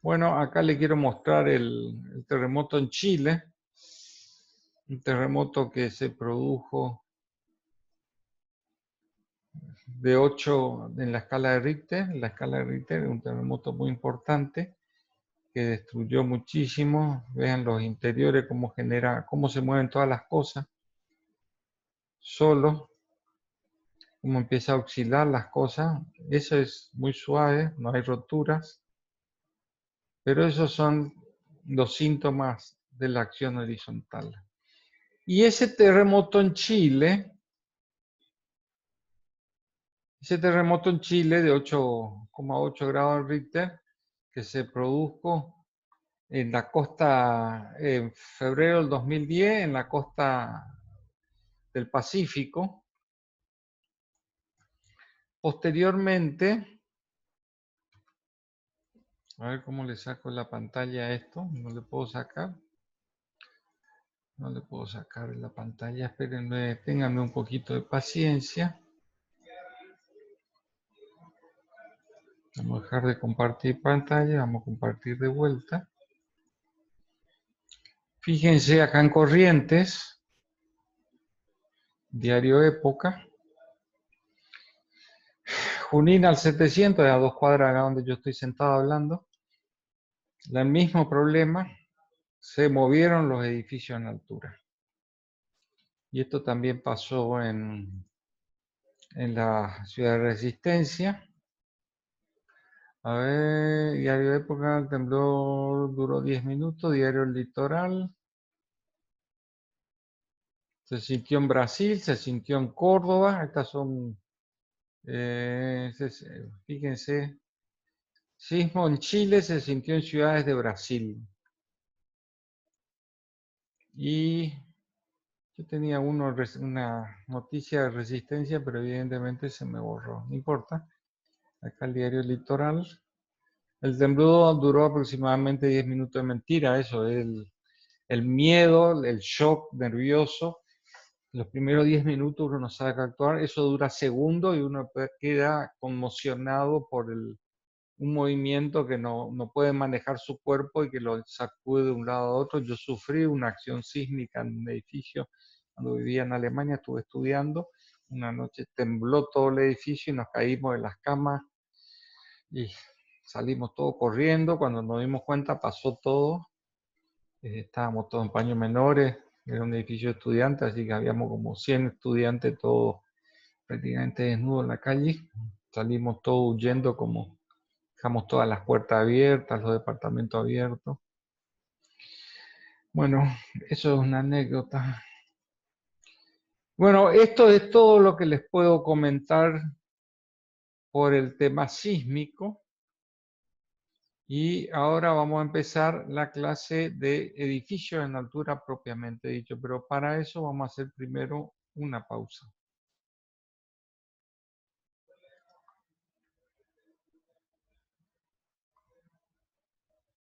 Bueno, acá le quiero mostrar el terremoto en Chile. Un terremoto que se produjo de 8 en la escala de Richter. La escala de Richter es un terremoto muy importante que destruyó muchísimo. Vean los interiores, cómo se mueven todas las cosas. Solo, cómo empieza a oscilar las cosas. Eso es muy suave, no hay roturas. Pero esos son los síntomas de la acción horizontal. Y ese terremoto en Chile de 8,8 grados Richter, que se produjo en la costa, en febrero del 2010, en la costa del Pacífico. Posteriormente, a ver cómo le saco la pantalla a esto, no le puedo sacar la pantalla, espérenme, ténganme un poquito de paciencia. Vamos a dejar de compartir pantalla, vamos a compartir de vuelta. Fíjense acá en Corrientes, Diario Época, Junín al 700, a 2 cuadras acá donde yo estoy sentado hablando. El mismo problema, se movieron los edificios en altura. Y esto también pasó en la ciudad de Resistencia. A ver, Diario Época, el temblor duró 10 minutos, Diario El Litoral. Se sintió en Brasil, se sintió en Córdoba. Estas son, fíjense, sismo en Chile se sintió en ciudades de Brasil. Y Yo tenía una noticia de resistencia, pero evidentemente se me borró. No importa. Acá el diario Litoral. El temblor duró aproximadamente 10 minutos de mentira. Eso, el miedo, el shock nervioso. Los primeros 10 minutos uno no sabe qué actuar. Eso dura segundos y uno queda conmocionado por un movimiento que no puede manejar su cuerpo y que lo sacude de un lado a otro. Yo sufrí una acción sísmica en un edificio cuando vivía en Alemania, estuve estudiando. Una noche tembló todo el edificio y nos caímos de las camas y salimos todos corriendo. Cuando nos dimos cuenta pasó todo. Estábamos todos en paños menores. Era un edificio de estudiantes, así que habíamos como 100 estudiantes todos prácticamente desnudos en la calle. Salimos todos huyendo como dejamos todas las puertas abiertas, los departamentos abiertos. Bueno, eso es una anécdota. Bueno, esto es todo lo que les puedo comentar por el tema sísmico. Y ahora vamos a empezar la clase de edificios en altura propiamente dicho. Pero para eso vamos a hacer primero una pausa.